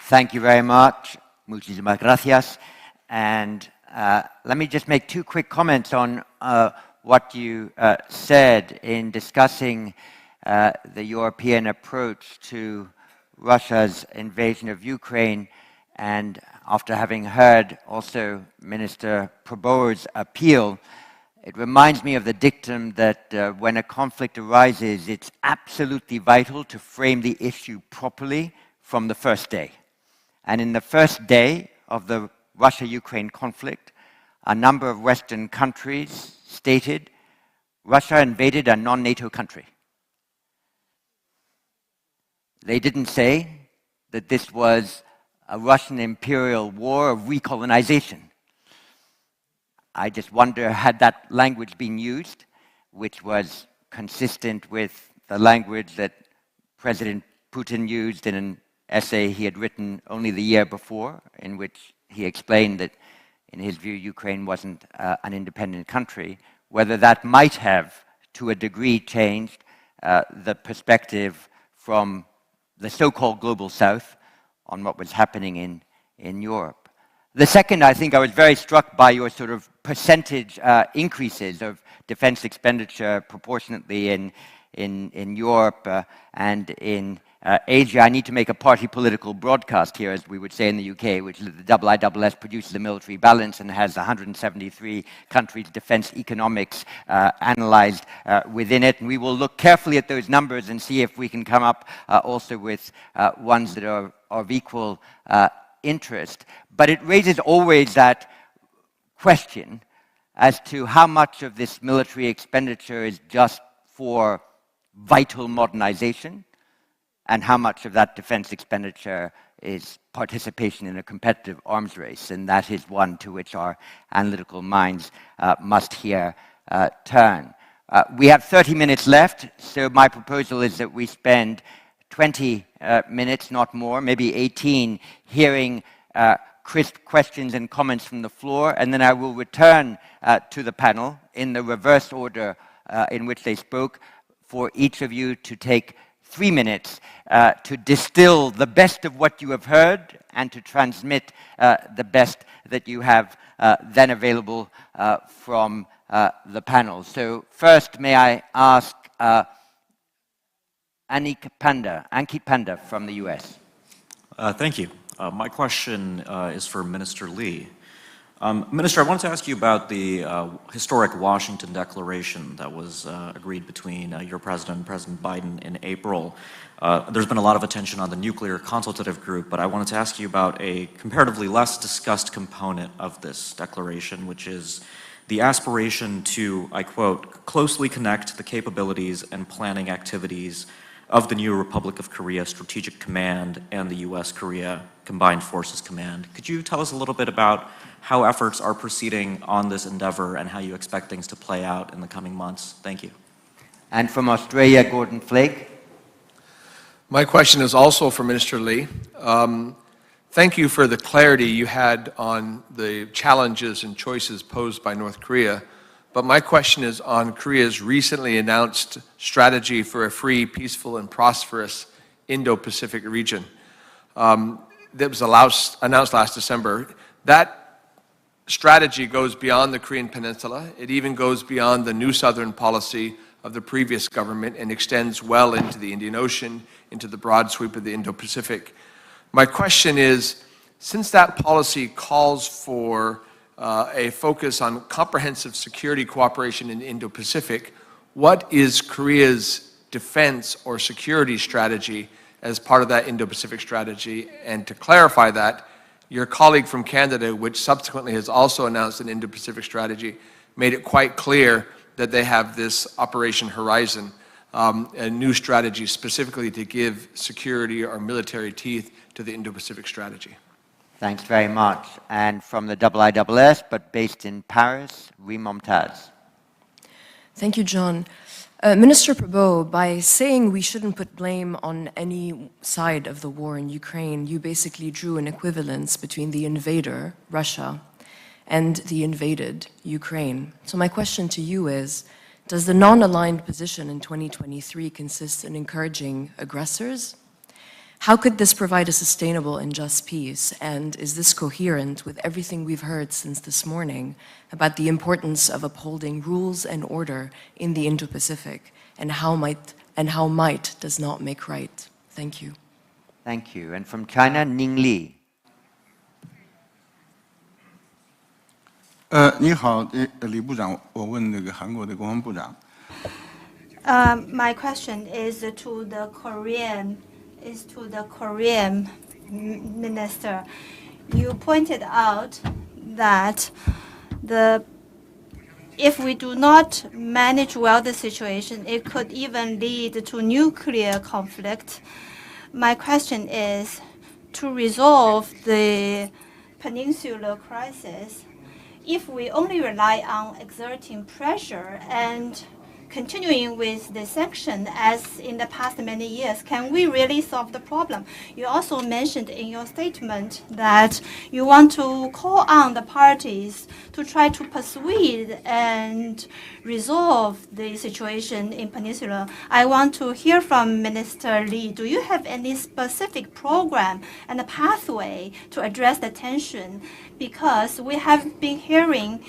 Thank you very much. Muchísimas gracias. And let me just make two quick comments on what you said in discussing the European approach to Russia's invasion of Ukraine, and after having heard also Minister Prabowo's appeal, it reminds me of the dictum that when a conflict arises, it's absolutely vital to frame the issue properly from the first day. And in the first day of the Russia-Ukraine conflict, a number of Western countries stated Russia invaded a non-NATO country. They didn't say that this was a Russian imperial war of recolonization. I just wonder, had that language been used, which was consistent with the language that President Putin used in an essay he had written only the year before, in which he explained that, in his view, Ukraine wasn't an independent country, whether that might have, to a degree, changed the perspective from the so-called global south on what was happening in Europe. The second, I think I was very struck by your sort of percentage increases of defense expenditure proportionately in Europe and in Asia. I need to make a party political broadcast here, as we would say in the UK, which is that the IISS produces a military balance and has 173 countries' defense economics analyzed within it. And we will look carefully at those numbers and see if we can come up also with ones that are of equal interest. But it raises always that question as to how much of this military expenditure is just for vital modernization, and how much of that defense expenditure is participation in a competitive arms race. And that is one to which our analytical minds must here turn. We have 30 minutes left, so my proposal is that we spend 20 minutes, not more, maybe 18, hearing crisp questions and comments from the floor, and then I will return to the panel in the reverse order in which they spoke, for each of you to take 3 minutes to distill the best of what you have heard and to transmit the best that you have then available from the panel. So first, may I ask Ankit Panda from the US. Thank you. My question is for Minister Lee. Minister, I wanted to ask you about the historic Washington Declaration that was agreed between your president and President Biden in April. There's been a lot of attention on the Nuclear Consultative Group, but I wanted to ask you about a comparatively less discussed component of this declaration, which is the aspiration to, I quote, closely connect the capabilities and planning activities of the new Republic of Korea Strategic Command and the U.S.-Korea Combined Forces Command. Could you tell us a little bit about how efforts are proceeding on this endeavor and how you expect things to play out in the coming months? Thank you. And from Australia, Gordon Flake. My question is also for Minister Lee. Thank you for the clarity you had on the challenges and choices posed by North Korea. But my question is on Korea's recently announced strategy for a free, peaceful, and prosperous Indo-Pacific region that was announced last December. That strategy goes beyond the Korean Peninsula. It even goes beyond the New Southern policy of the previous government and extends well into the Indian Ocean, into the broad sweep of the Indo-Pacific. My question is, since that policy calls for a focus on comprehensive security cooperation in the Indo-Pacific, what is Korea's defense or security strategy as part of that Indo-Pacific strategy? And to clarify that, your colleague from Canada, which subsequently has also announced an Indo-Pacific strategy, made it quite clear that they have this Operation Horizon, a new strategy specifically to give security or military teeth to the Indo-Pacific strategy. Thanks very much. And from the IISS, but based in Paris, Rui Momtaz. Thank you, John. Minister Prabhu, by saying we shouldn't put blame on any side of the war in Ukraine, you basically drew an equivalence between the invader, Russia, and the invaded Ukraine. So my question to you is, does the non-aligned position in 2023 consist in encouraging aggressors? How could this provide a sustainable and just peace? And is this coherent with everything we've heard since this morning about the importance of upholding rules and order in the Indo-Pacific and how might does not make right? Thank you. Thank you. And from China, Ning Li. 你好，李部长，我问那个韩国的国防部长。My question is to the Korean minister. You pointed out that if we do not manage well the situation, it could even lead to nuclear conflict. My question is, to resolve the peninsular crisis, if we only rely on exerting pressure and continuing with the sanction as in the past many years, can we really solve the problem? You also mentioned in your statement that you want to call on the parties to try to persuade and resolve the situation in Peninsula. I want to hear from Minister Lee. Do you have any specific program and a pathway to address the tension? Because we have been hearing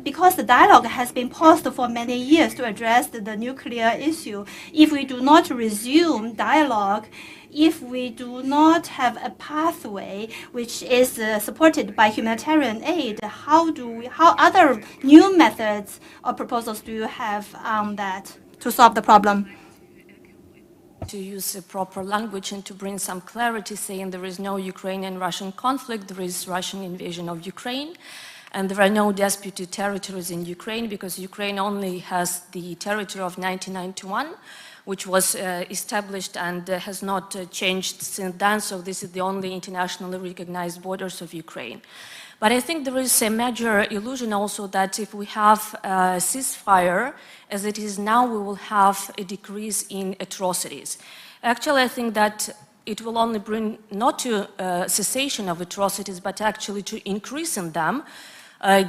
because the dialogue has been paused for many years to address the nuclear issue. If we do not resume dialogue, if we do not have a pathway which is supported by humanitarian aid, how other new methods or proposals do you have on that to solve the problem? To use the proper language and to bring some clarity, saying there is no Ukrainian-Russian conflict, there is Russian invasion of Ukraine. And there are no disputed territories in Ukraine because Ukraine only has the territory of 1991, which was established and has not changed since then. So this is the only internationally recognized borders of Ukraine. But I think there is a major illusion also that if we have a ceasefire, as it is now, we will have a decrease in atrocities. Actually, I think that it will only bring not to cessation of atrocities, but actually to increase in them.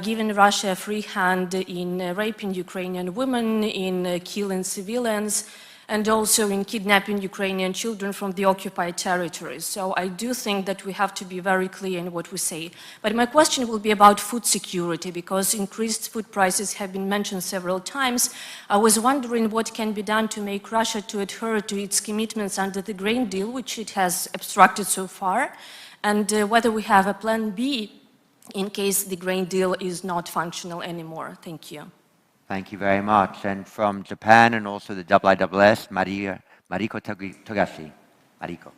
Giving Russia a free hand in raping Ukrainian women, in killing civilians, and also in kidnapping Ukrainian children from the occupied territories. So I do think that we have to be very clear in what we say. But my question will be about food security, because increased food prices have been mentioned several times. I was wondering what can be done to make Russia to adhere to its commitments under the grain deal, which it has obstructed so far, and whether we have a plan B in case the grain deal is not functional anymore. Thank you. Thank you very much. And from Japan and also the IISS, Mariko Togashi. Mariko.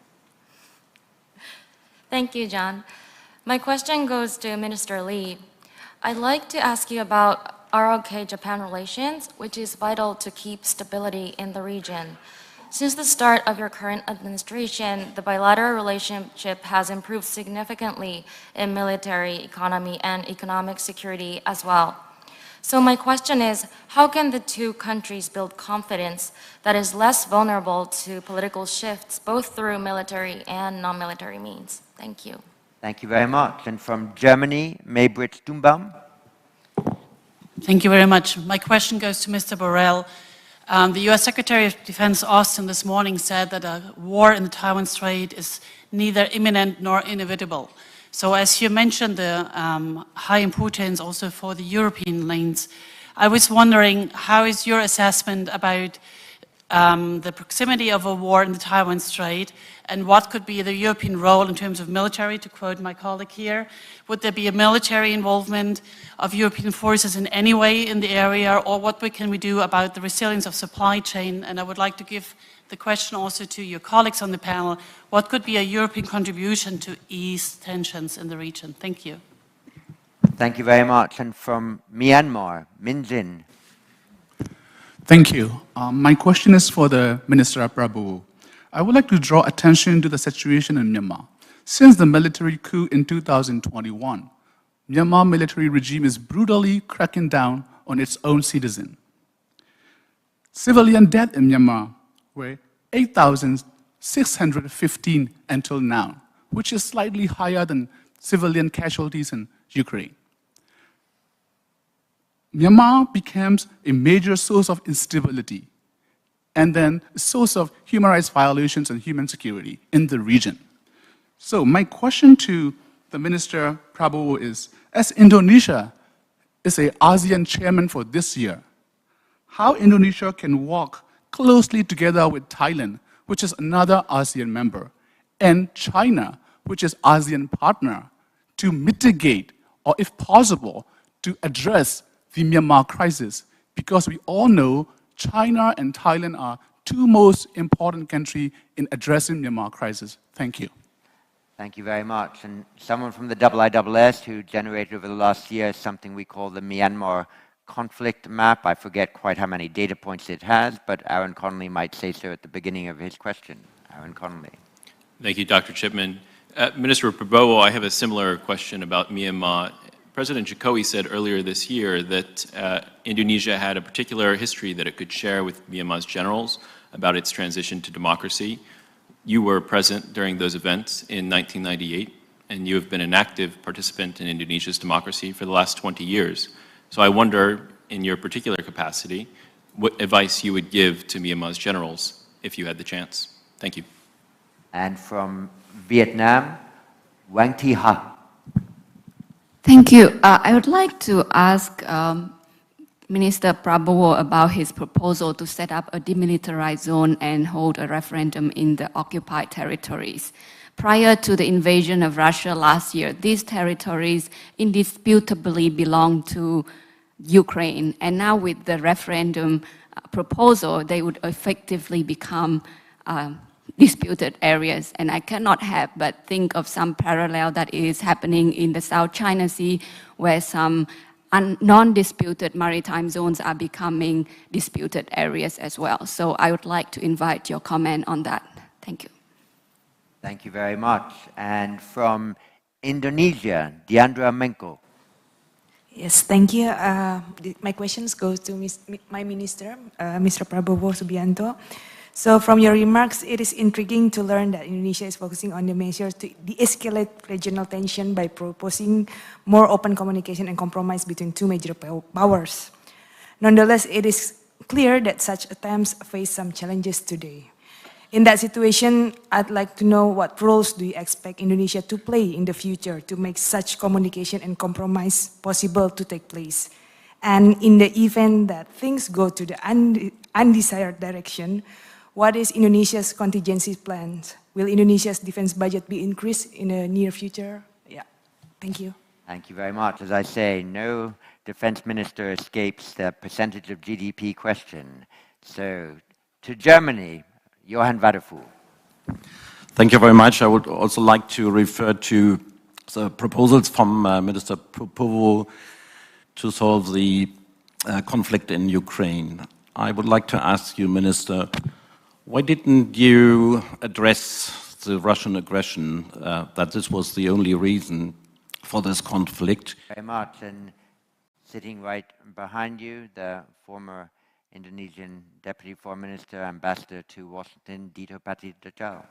Thank you, John. My question goes to Minister Lee. I'd like to ask you about ROK-Japan relations, which is vital to keep stability in the region. Since the start of your current administration, the bilateral relationship has improved significantly in military, economy, and economic security as well. So my question is, how can the two countries build confidence that is less vulnerable to political shifts, both through military and non-military means? Thank you. Thank you very much. And from Germany, Maybrit Stumbaum. Thank you very much. My question goes to Mr. Borrell. The U.S. Secretary of Defense Austin this morning said that a war in the Taiwan Strait is neither imminent nor inevitable. So as you mentioned, the high importance also for the European lanes, I was wondering, how is your assessment about the proximity of a war in the Taiwan Strait, and what could be the European role in terms of military, to quote my colleague here? Would there be a military involvement of European forces in any way in the area, or what can we do about the resilience of supply chain? And I would like to give the question also to your colleagues on the panel. What could be a European contribution to ease tensions in the region? Thank you. Thank you very much. And from Myanmar, Min Jin. Thank you. My question is for the Minister Prabowo. I would like to draw attention to the situation in Myanmar. Since the military coup in 2021, Myanmar military regime is brutally cracking down on its own citizens. Civilian deaths in Myanmar were 8,615 until now, which is slightly higher than civilian casualties in Ukraine. Myanmar becomes a major source of instability and then a source of human rights violations and human security in the region. So my question to the Minister Prabowo is, as Indonesia is an ASEAN chairman for this year, how Indonesia can work closely together with Thailand, which is another ASEAN member, and China, which is ASEAN partner, to mitigate, or if possible, to address the Myanmar crisis, because we all know China and Thailand are two most important countries in addressing Myanmar crisis. Thank you. Thank you very much. And someone from the IISS who generated over the last year something we call the Myanmar conflict map. I forget quite how many data points it has, but Aaron Connolly might say so at the beginning of his question. Aaron Connolly. Thank you, Dr. Chipman. Minister Prabowo, I have a similar question about Myanmar. President Jokowi said earlier this year that Indonesia had a particular history that it could share with Myanmar's generals about its transition to democracy. You were present during those events in 1998, and you have been an active participant in Indonesia's democracy for the last 20 years. So I wonder, in your particular capacity, what advice you would give to Myanmar's generals if you had the chance. Thank you. And from Vietnam, Wang Thi Ha. Thank you. I would like to ask Minister Prabowo about his proposal to set up a demilitarized zone and hold a referendum in the occupied territories. Prior to the invasion of Russia last year, these territories indisputably belong to Ukraine, and now with the referendum proposal, they would effectively become disputed areas. And I cannot help but think of some parallel that is happening in the South China Sea, where some non-disputed maritime zones are becoming disputed areas as well. So I would like to invite your comment on that. Thank you. Thank you very much. And from Indonesia, Diandra Menko. Yes, thank you. My questions go to my minister, Mr. Prabowo Subianto. So from your remarks, it is intriguing to learn that Indonesia is focusing on the measures to de-escalate regional tension by proposing more open communication and compromise between two major powers. Nonetheless, it is clear that such attempts face some challenges today. In that situation, I'd like to know what roles do you expect Indonesia to play in the future to make such communication and compromise possible to take place? And in the event that things go to the undesired direction, what is Indonesia's contingency plans? Will Indonesia's defense budget be increased in the near future? Yeah, thank you. Thank you very much. As I say, no defense minister escapes the percentage of GDP question. So, to Germany, Johann Wadefuhl. Thank you very much. I would also like to refer to the proposals from Minister Prabowo to solve the conflict in Ukraine. I would like to ask you, Minister, why didn't you address the Russian aggression, that this was the only reason for this conflict? Very much. And sitting right behind you, the former Indonesian Deputy Foreign Minister, Ambassador to Washington, Dito Patidakul.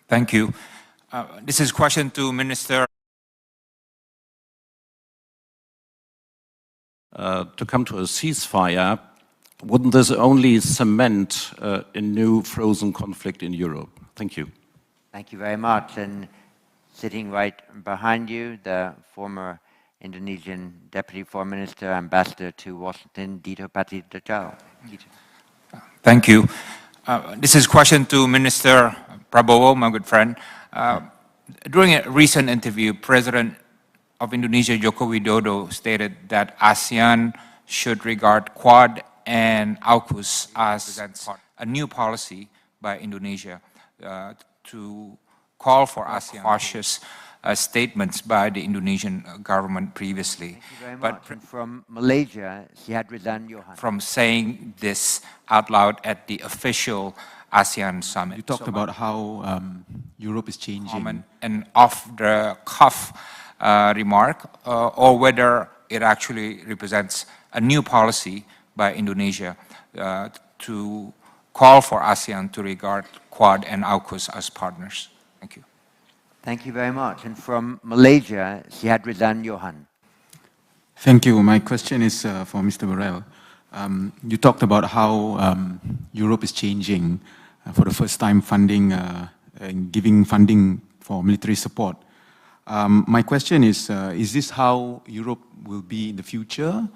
Thank you. This is a question to Minister. To come to a ceasefire, wouldn't this only cement a new frozen conflict in Europe? Thank you. Thank you very much. And sitting right behind you, the former Indonesian Deputy Foreign Minister, Ambassador to Washington, Dito Patidakul. Thank you. This is a question to Minister Prabowo, my good friend. During a recent interview, President of Indonesia, Joko Widodo, stated that ASEAN should regard Quad and AUKUS as a new policy by Indonesia to call for ASEAN cautious statements by the Indonesian government previously. But from Malaysia, Sihat Rizwan Johan. From saying this out loud at the official ASEAN summit. You talked about how Europe is changing. An off-the-cuff remark, or whether it actually represents a new policy by Indonesia to call for ASEAN to regard Quad and AUKUS as partners. Thank you. Thank you very much. And from Malaysia, Sihat Rizwan Johan. Thank you. My question is for Mr. Borrell. You talked about how Europe is changing for the first time giving funding for military support. My question is this how Europe will be in the future?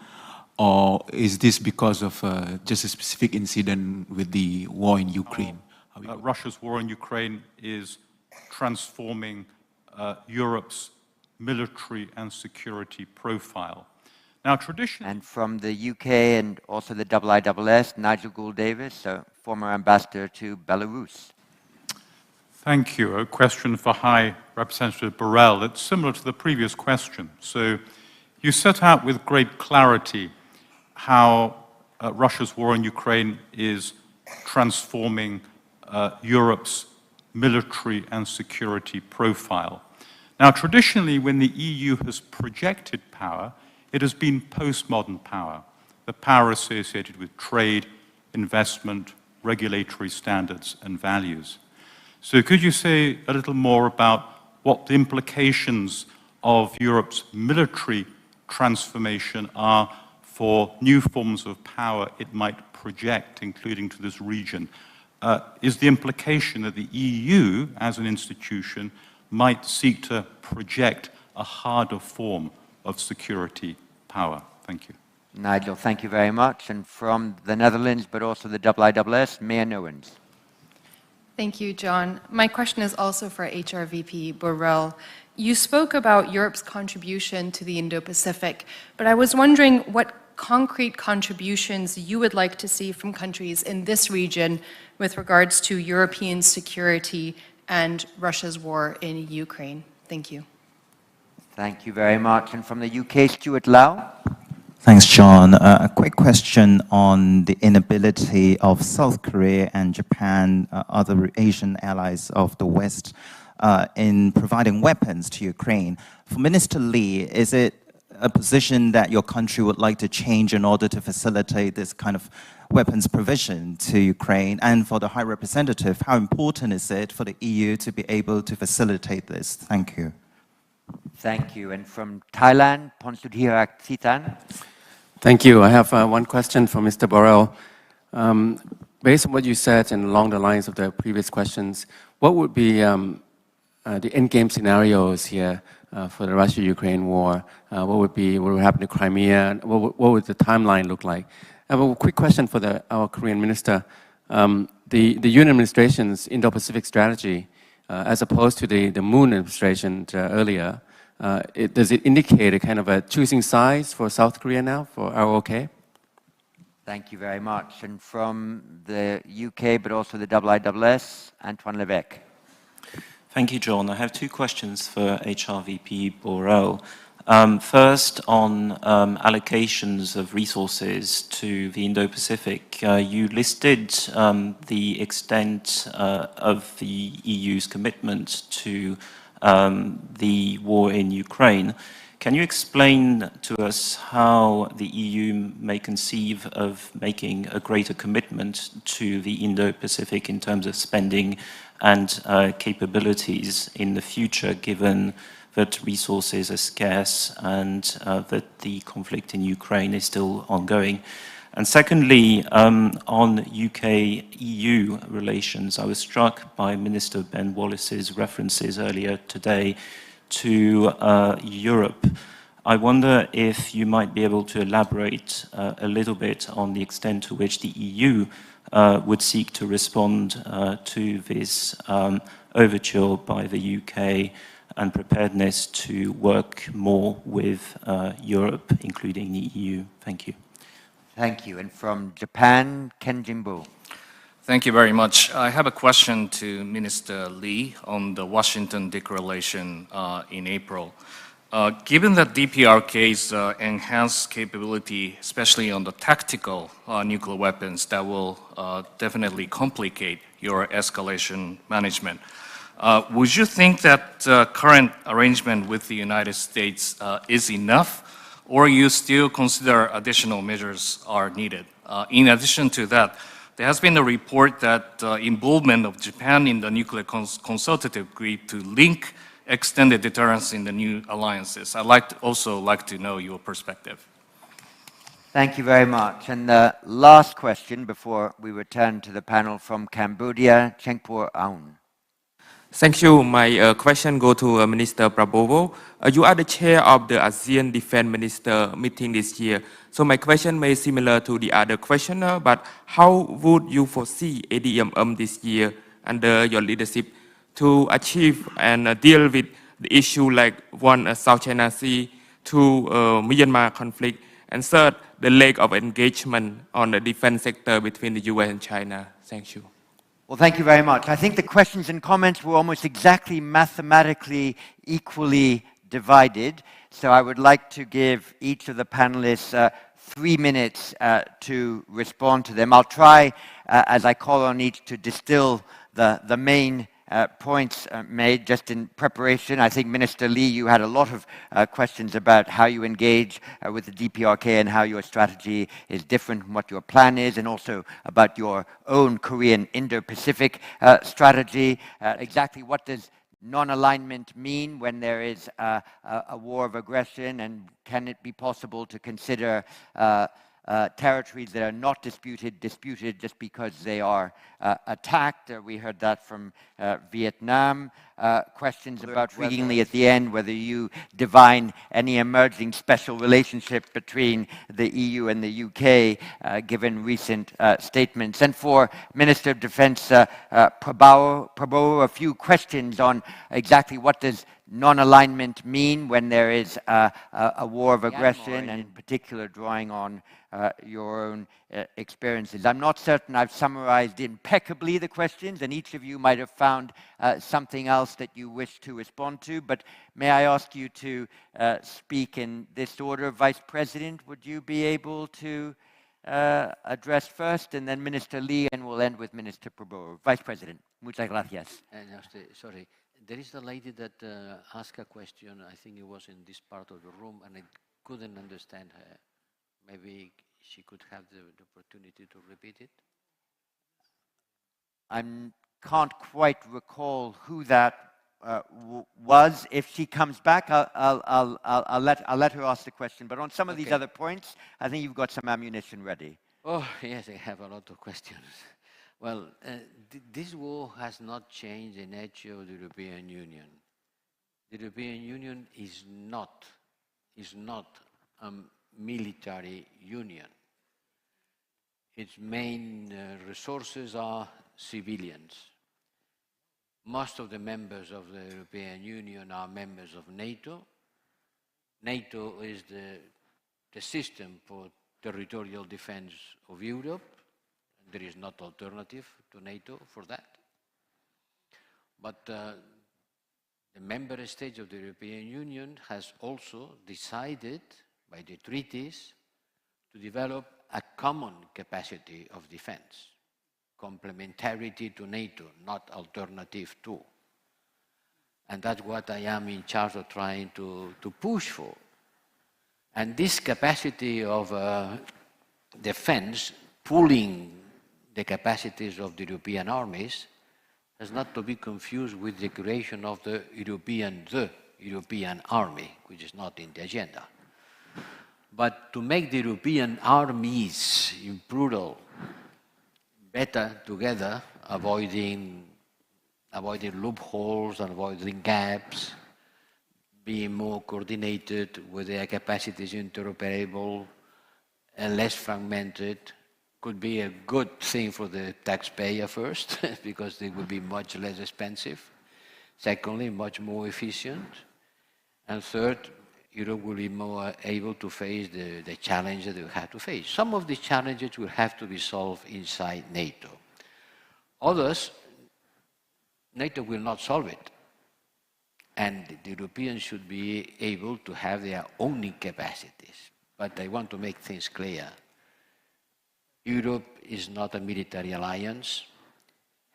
Or is this because of just a specific incident with the war in Ukraine? Russia's war in Ukraine is transforming Europe's military and security profile. Now, traditionally... And from the UK and also the IISS, Nigel Gould-Davis, former ambassador to Belarus. Thank you. A question for High Representative Borrell. It's similar to the previous question. So you set out with great clarity how Russia's war in Ukraine is transforming Europe's military and security profile. Now, traditionally, when the EU has projected power, it has been postmodern power, the power associated with trade, investment, regulatory standards, and values. So could you say a little more about what the implications of Europe's military transformation are for new forms of power it might project, including to this region? Is the implication that the EU, as an institution, might seek to project a harder form of security power? Thank you. Nigel, thank you very much. And from the Netherlands, but also the IISS, Mayor Nowens. Thank you, John. My question is also for HRVP Borrell. You spoke about Europe's contribution to the Indo-Pacific, but I was wondering what concrete contributions you would like to see from countries in this region with regards to European security and Russia's war in Ukraine. Thank you. Thank you very much. And from the UK, Stuart Lau. Thanks, John. A quick question on the inability of South Korea and Japan, other Asian allies of the West, in providing weapons to Ukraine. For Minister Lee, is it a position that your country would like to change in order to facilitate this kind of weapons provision to Ukraine? And for the High Representative, how important is it for the EU to be able to facilitate this? Thank you. Thank you. And from Thailand, Ponsudhirak Thitan. Thank you. I have one question for Mr. Borrell. Based on what you said and along the lines of the previous questions, what would be the endgame scenarios here for the Russia-Ukraine war? What would happen to Crimea? What would the timeline look like? I have a quick question for our Korean minister. The Yoon administration's Indo-Pacific strategy, as opposed to the Moon administration earlier, does it indicate a kind of a choosing sides for South Korea now, for ROK? Thank you very much. And from the UK, but also the IISS, Antoine Levesque. Thank you, John. I have two questions for HRVP Borrell. First, on allocations of resources to the Indo-Pacific. You listed the extent of the EU's commitment to the war in Ukraine. Can you explain to us how the EU may conceive of making a greater commitment to the Indo-Pacific in terms of spending and capabilities in the future, given that resources are scarce and that the conflict in Ukraine is still ongoing? And secondly, on UK-EU relations, I was struck by Minister Ben Wallace's references earlier today to Europe. I wonder if you might be able to elaborate a little bit on the extent to which the EU would seek to respond to this overture by the UK and preparedness to work more with Europe, including the EU. Thank you. Thank you. And from Japan, Ken Jimbo. Thank you very much. I have a question to Minister Lee on the Washington Declaration in April. Given that DPRK's enhanced capability, especially on the tactical nuclear weapons, that will definitely complicate your escalation management, would you think that current arrangement with the United States is enough, or you still consider additional measures are needed? In addition to that, there has been a report that involvement of Japan in the nuclear consultative group to link extended deterrence in the new alliances. I'd also like to know your perspective. Thank you very much. And the last question before we return to the panel from Cambodia, Chengpor Aung. Thank you. My question goes to Minister Prabowo. You are the chair of the ASEAN Defense Minister meeting this year. So my question may be similar to the other questioner, but how would you foresee ADMM this year under your leadership to achieve and deal with the issue like one, South China Sea, two, Myanmar conflict, and third, the lack of engagement on the defense sector between the US and China? Thank you. Well, thank you very much. I think the questions and comments were almost exactly mathematically equally divided. So I would like to give each of the panelists 3 minutes to respond to them. I'll try, as I call on each, to distill the main points made just in preparation. I think, Minister Lee, you had a lot of questions about how you engage with the DPRK and how your strategy is different from what your plan is, and also about your own Korean Indo-Pacific strategy. Exactly what does non-alignment mean when there is a war of aggression, and can it be possible to consider territories that are not disputed just because they are attacked? We heard that from Vietnam. Questions about, intriguingly at the end, whether you divine any emerging special relationship between the EU and the UK, given recent statements. And for Minister of Defense Prabowo, a few questions on exactly what does non-alignment mean when there is a war of aggression, and in particular drawing on your own experiences. I'm not certain I've summarized impeccably the questions, and each of you might have found something else that you wish to respond to, but may I ask you to speak in this order? Vice President, would you be able to address first, and then Minister Lee, and we'll end with Minister Prabowo. Vice President, muchas gracias. Sorry. There is a lady that asked a question, I think it was in this part of the room, and I couldn't understand her. Maybe she could have the opportunity to repeat it. I can't quite recall who that was. If she comes back, I'll let her ask the question. But on some of these other points, I think you've got some ammunition ready. Oh, yes, I have a lot of questions. Well, this war has not changed the nature of the European Union. The European Union is not a military union. Its main resources are civilians. Most of the members of the European Union are members of NATO. NATO is the system for territorial defense of Europe. There is not alternative to NATO for that. But the member states of the European Union has also decided by the treaties to develop a common capacity of defense, complementarity to NATO, not alternative to. And that's what I am in charge of trying to push for. And this capacity of defense, pooling the capacities of the European armies, is not to be confused with the creation of the European army, which is not in the agenda. But to make the European armies, in plural, better together, avoiding loopholes, avoiding gaps, being more coordinated with their capacities interoperable and less fragmented, could be a good thing for the taxpayer first, because they will be much less expensive. Secondly, much more efficient. And third, Europe will be more able to face the challenges that we have to face. Some of the challenges will have to be solved inside NATO. Others, NATO will not solve it. And the Europeans should be able to have their own capacities. But I want to make things clear. Europe is not a military alliance,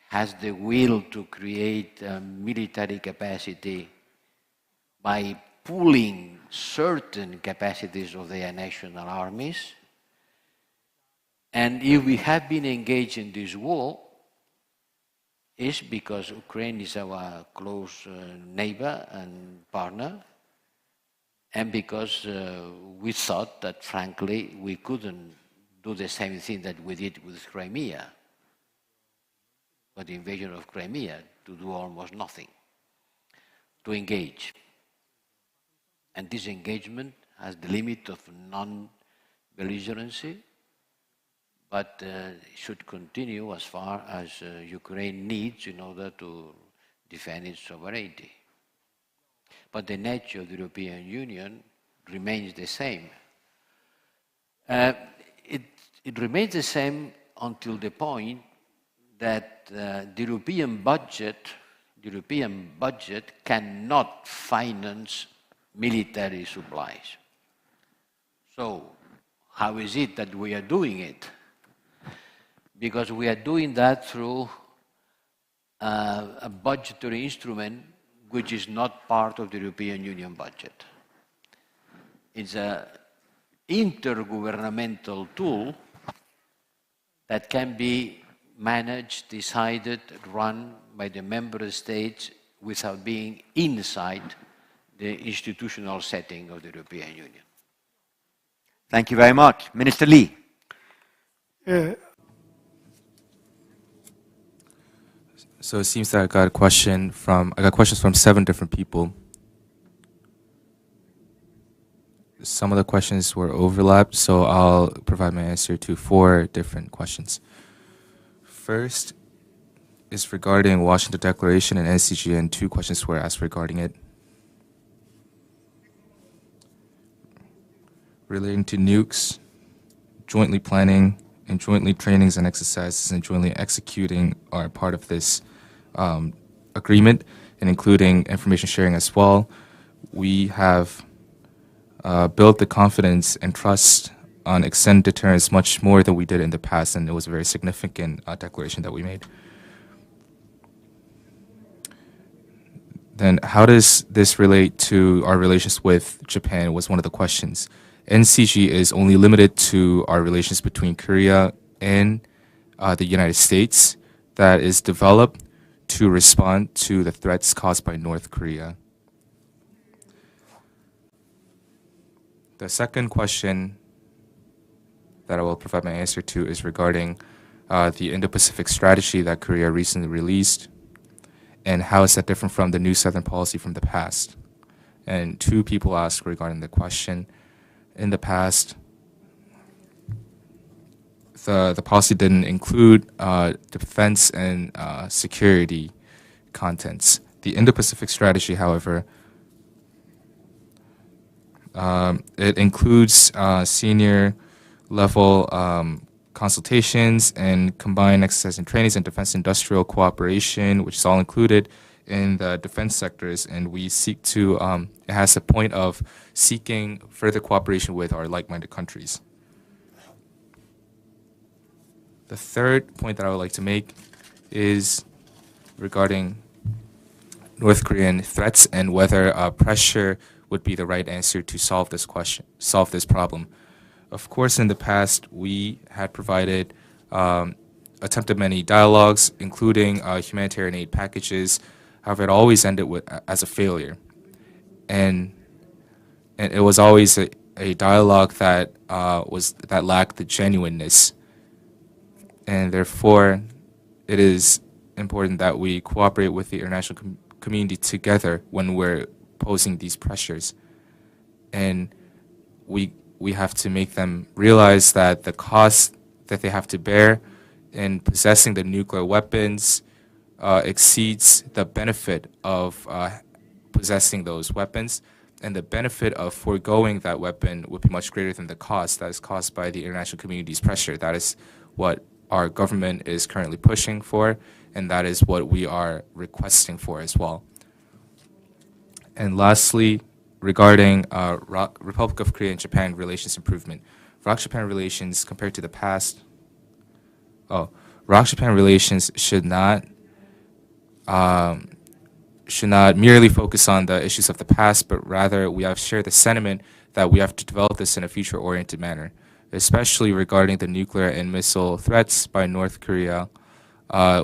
has the will to create a military capacity by pooling certain capacities of their national armies. And if we have been engaged in this war, it's because Ukraine is our close neighbor and partner, and because we thought that, frankly, we couldn't do the same thing that we did with Crimea. But the invasion of Crimea, to do almost nothing, to engage. And this engagement has the limit of non-belligerency, but should continue as far as Ukraine needs in order to defend its sovereignty. But the nature of the European Union remains the same. It remains the same until the point that the European budget cannot finance military supplies. So, how is it that we are doing it? Because we are doing that through a budgetary instrument which is not part of the European Union budget. It's an intergovernmental tool that can be managed, decided, run by the member states without being inside the institutional setting of the European Union. Thank you very much. Minister Lee. So it seems that I got questions from 7 different people. Some of the questions were overlapped, so I'll provide my answer to 4 different questions. First is regarding Washington Declaration and NCG, and 2 questions were asked regarding it. Relating to nukes, jointly planning and jointly trainings and exercises and jointly executing are part of this agreement, and including information sharing as well. We have built the confidence and trust on extended deterrence much more than we did in the past, and it was a very significant declaration that we made. Then how does this relate to our relations with Japan was one of the questions. NCG is only limited to our relations between Korea and the United States that is developed to respond to the threats caused by North Korea. The second question that I will provide my answer to is regarding the Indo-Pacific strategy that Korea recently released, and how is that different from the new Southern policy from the past. And 2 people asked regarding the question. In the past, the policy didn't include defense and security contents. The Indo-Pacific strategy, however, it includes senior level consultations and combined exercise and trainings and defense industrial cooperation, which is all included in the defense sectors, and we seek to, it has a point of seeking further cooperation with our like-minded countries. The third point that I would like to make is regarding North Korean threats and whether pressure would be the right answer to solve this question, solve this problem. Of course, in the past, we had provided, attempted many dialogues, including humanitarian aid packages. However, it always ended as a failure. And it was always a dialogue that that lacked the genuineness. And therefore, it is important that we cooperate with the international community together when we're posing these pressures. And we have to make them realize that the cost that they have to bear in possessing the nuclear weapons exceeds the benefit of possessing those weapons, and the benefit of foregoing that weapon would be much greater than the cost that is caused by the international community's pressure. That is what our government is currently pushing for, and that is what we are requesting for as well. And lastly, regarding Republic of Korea and Japan relations improvement, ROK-Japan relations compared to the past, ROK-Japan relations should not merely focus on the issues of the past, but rather we have shared the sentiment that we have to develop this in a future-oriented manner, especially regarding the nuclear and missile threats by North Korea.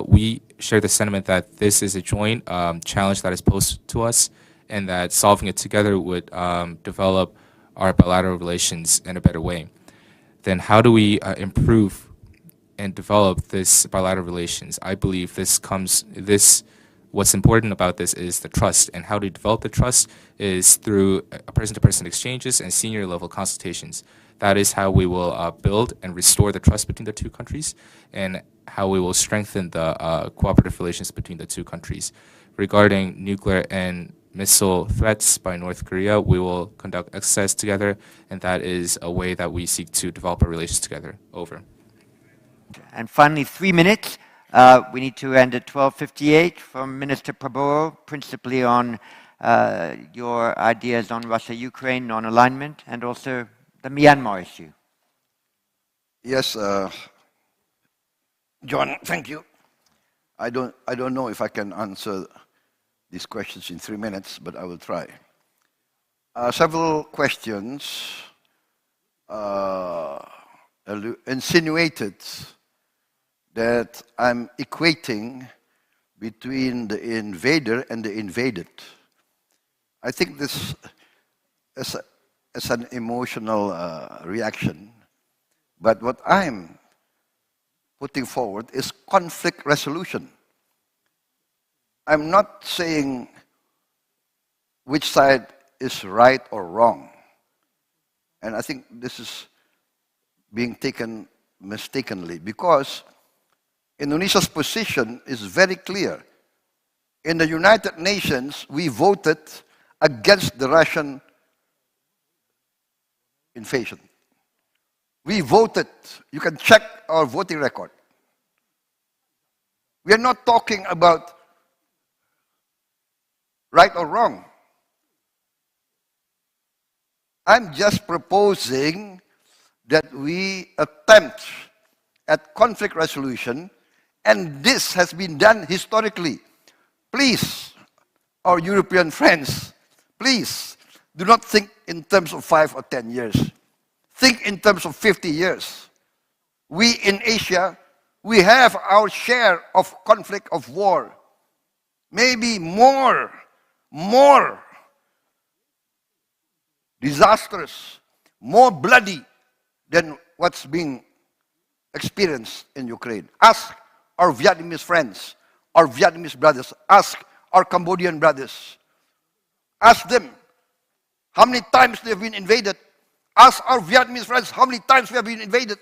We share the sentiment that this is a joint challenge that is posed to us, and that solving it together would develop our bilateral relations in a better way. Then how do we improve and develop this bilateral relations? I believe what's important about this is the trust, and how to develop the trust is through person-to-person exchanges and senior-level consultations. That is how we will build and restore the trust between the two countries, and how we will strengthen the cooperative relations between the two countries. Regarding nuclear and missile threats by North Korea, we will conduct exercises together, and that is a way that we seek to develop our relations together. Over. And finally, 3 minutes. We need to end at 12:58 from Minister Prabowo, principally on your ideas on Russia-Ukraine non-alignment and also the Myanmar issue. Yes, John, thank you. I don't know if I can answer these questions in 3 minutes, but I will try. Several questions insinuated that I'm equating between the invader and the invaded. I think this is an emotional reaction, but what I'm putting forward is conflict resolution. I'm not saying which side is right or wrong, and I think this is being taken mistakenly, because Indonesia's position is very clear. In the United Nations, we voted against the Russian invasion. We voted. You can check our voting record. We are not talking about right or wrong. I'm just proposing that we attempt at conflict resolution, and this has been done historically. Please, our European friends, please do not think in terms of 5 or 10 years. Think in terms of 50 years. We in Asia, we have our share of conflict, of war. Maybe more disastrous, more bloody than what's being experienced in Ukraine. Ask our Vietnamese friends, our Vietnamese brothers, ask our Cambodian brothers. Ask them how many times they have been invaded. Ask our Vietnamese friends how many times we have been invaded.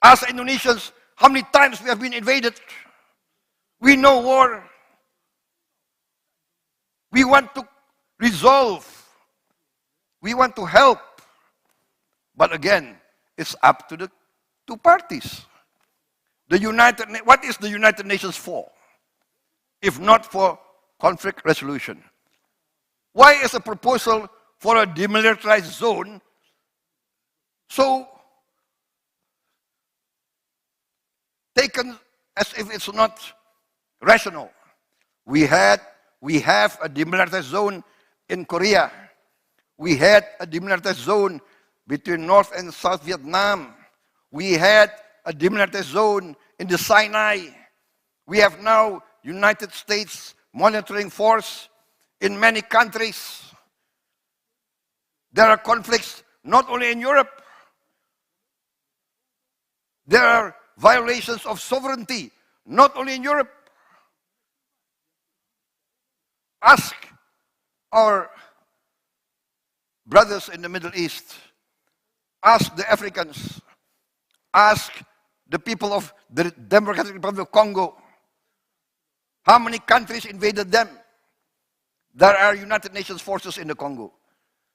Ask Indonesians how many times we have been invaded. We know war. We want to resolve. We want to help. But again, it's up to the two parties. What is the United Nations for, if not for conflict resolution? Why is a proposal for a demilitarized zone so taken as if it's not rational? We have a demilitarized zone in Korea. We had a demilitarized zone between North and South Vietnam. We had a demilitarized zone in the Sinai. We have now United States monitoring force in many countries. There are conflicts not only in Europe. There are violations of sovereignty not only in Europe. Ask our brothers in the Middle East. Ask the Africans. Ask the people of the Democratic Republic of Congo. How many countries invaded them? There are United Nations forces in the Congo.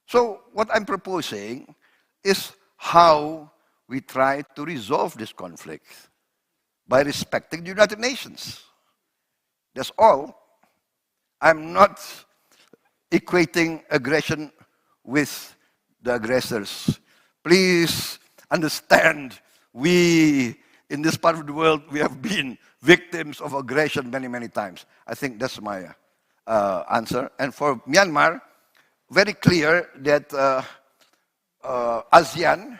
So what I'm proposing is how we try to resolve this conflict by respecting the United Nations. That's all. I'm not equating aggression with the aggressors. Please understand, we, in this part of the world, we have been victims of aggression many, many times. I think that's my answer. And for Myanmar, very clear that ASEAN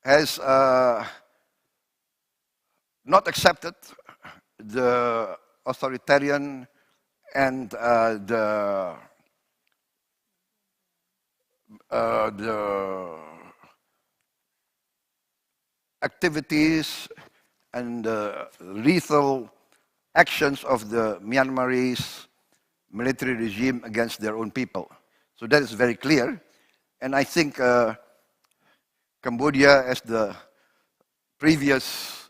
has not accepted the authoritarian and the activities and lethal actions of the Myanmarese military regime against their own people. So that is very clear. And I think Cambodia, as the previous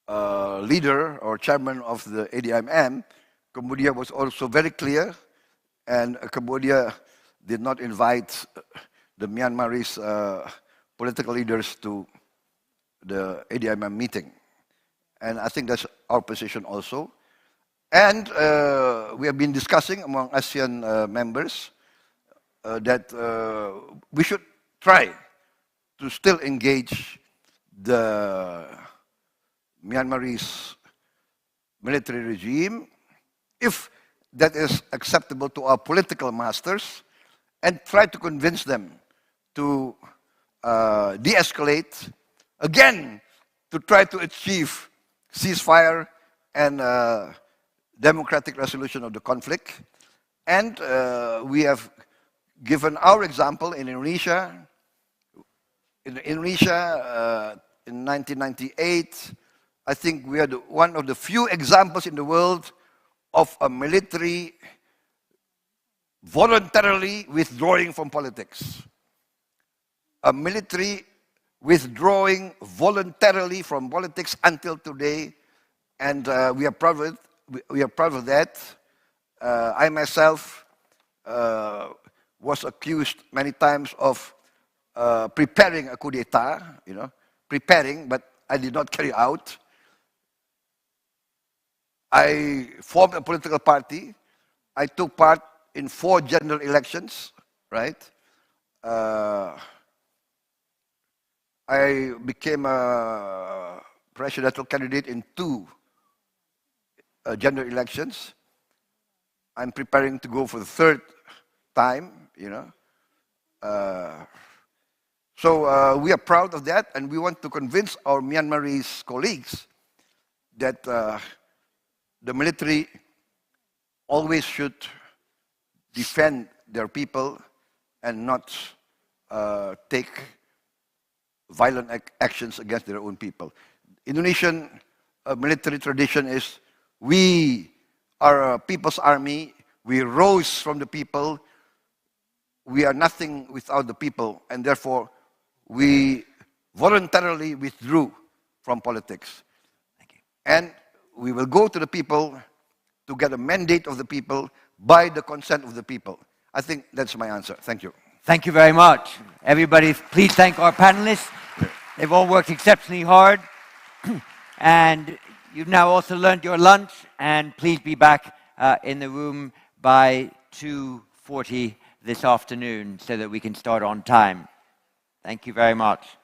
leader or chairman of the ADIMM, Cambodia was also very clear, and Cambodia did not invite the Myanmarese political leaders to the ADIMM meeting. And I think that's our position also. And we have been discussing among ASEAN members that we should try to still engage the Myanmarese military regime, if that is acceptable to our political masters, and try to convince them to de-escalate, again, to try to achieve ceasefire and democratic resolution of the conflict. And we have given our example in Indonesia. In Indonesia, in 1998, I think we are one of the few examples in the world of a military voluntarily withdrawing from politics. A military withdrawing voluntarily from politics until today, and we are proud of it. We are proud of that. I myself was accused many times of preparing a coup d'etat, preparing, but I did not carry out. I formed a political party. I took part in 4 general elections, right? I became a presidential candidate in 2 general elections. I'm preparing to go for the 3rd time, So we are proud of that, and we want to convince our Myanmarese colleagues that the military always should defend their people and not take violent actions against their own people. Indonesian military tradition is we are a people's army, we rose from the people, we are nothing without the people, and therefore we voluntarily withdrew from politics. And we will go to the people to get a mandate of the people by the consent of the people. I think that's my answer. Thank you. Thank you very much. Everybody, please thank our panelists. They've all worked exceptionally hard. And you've now also learned your lunch, and please be back in the room by 2:40 this afternoon so that we can start on time. Thank you very much.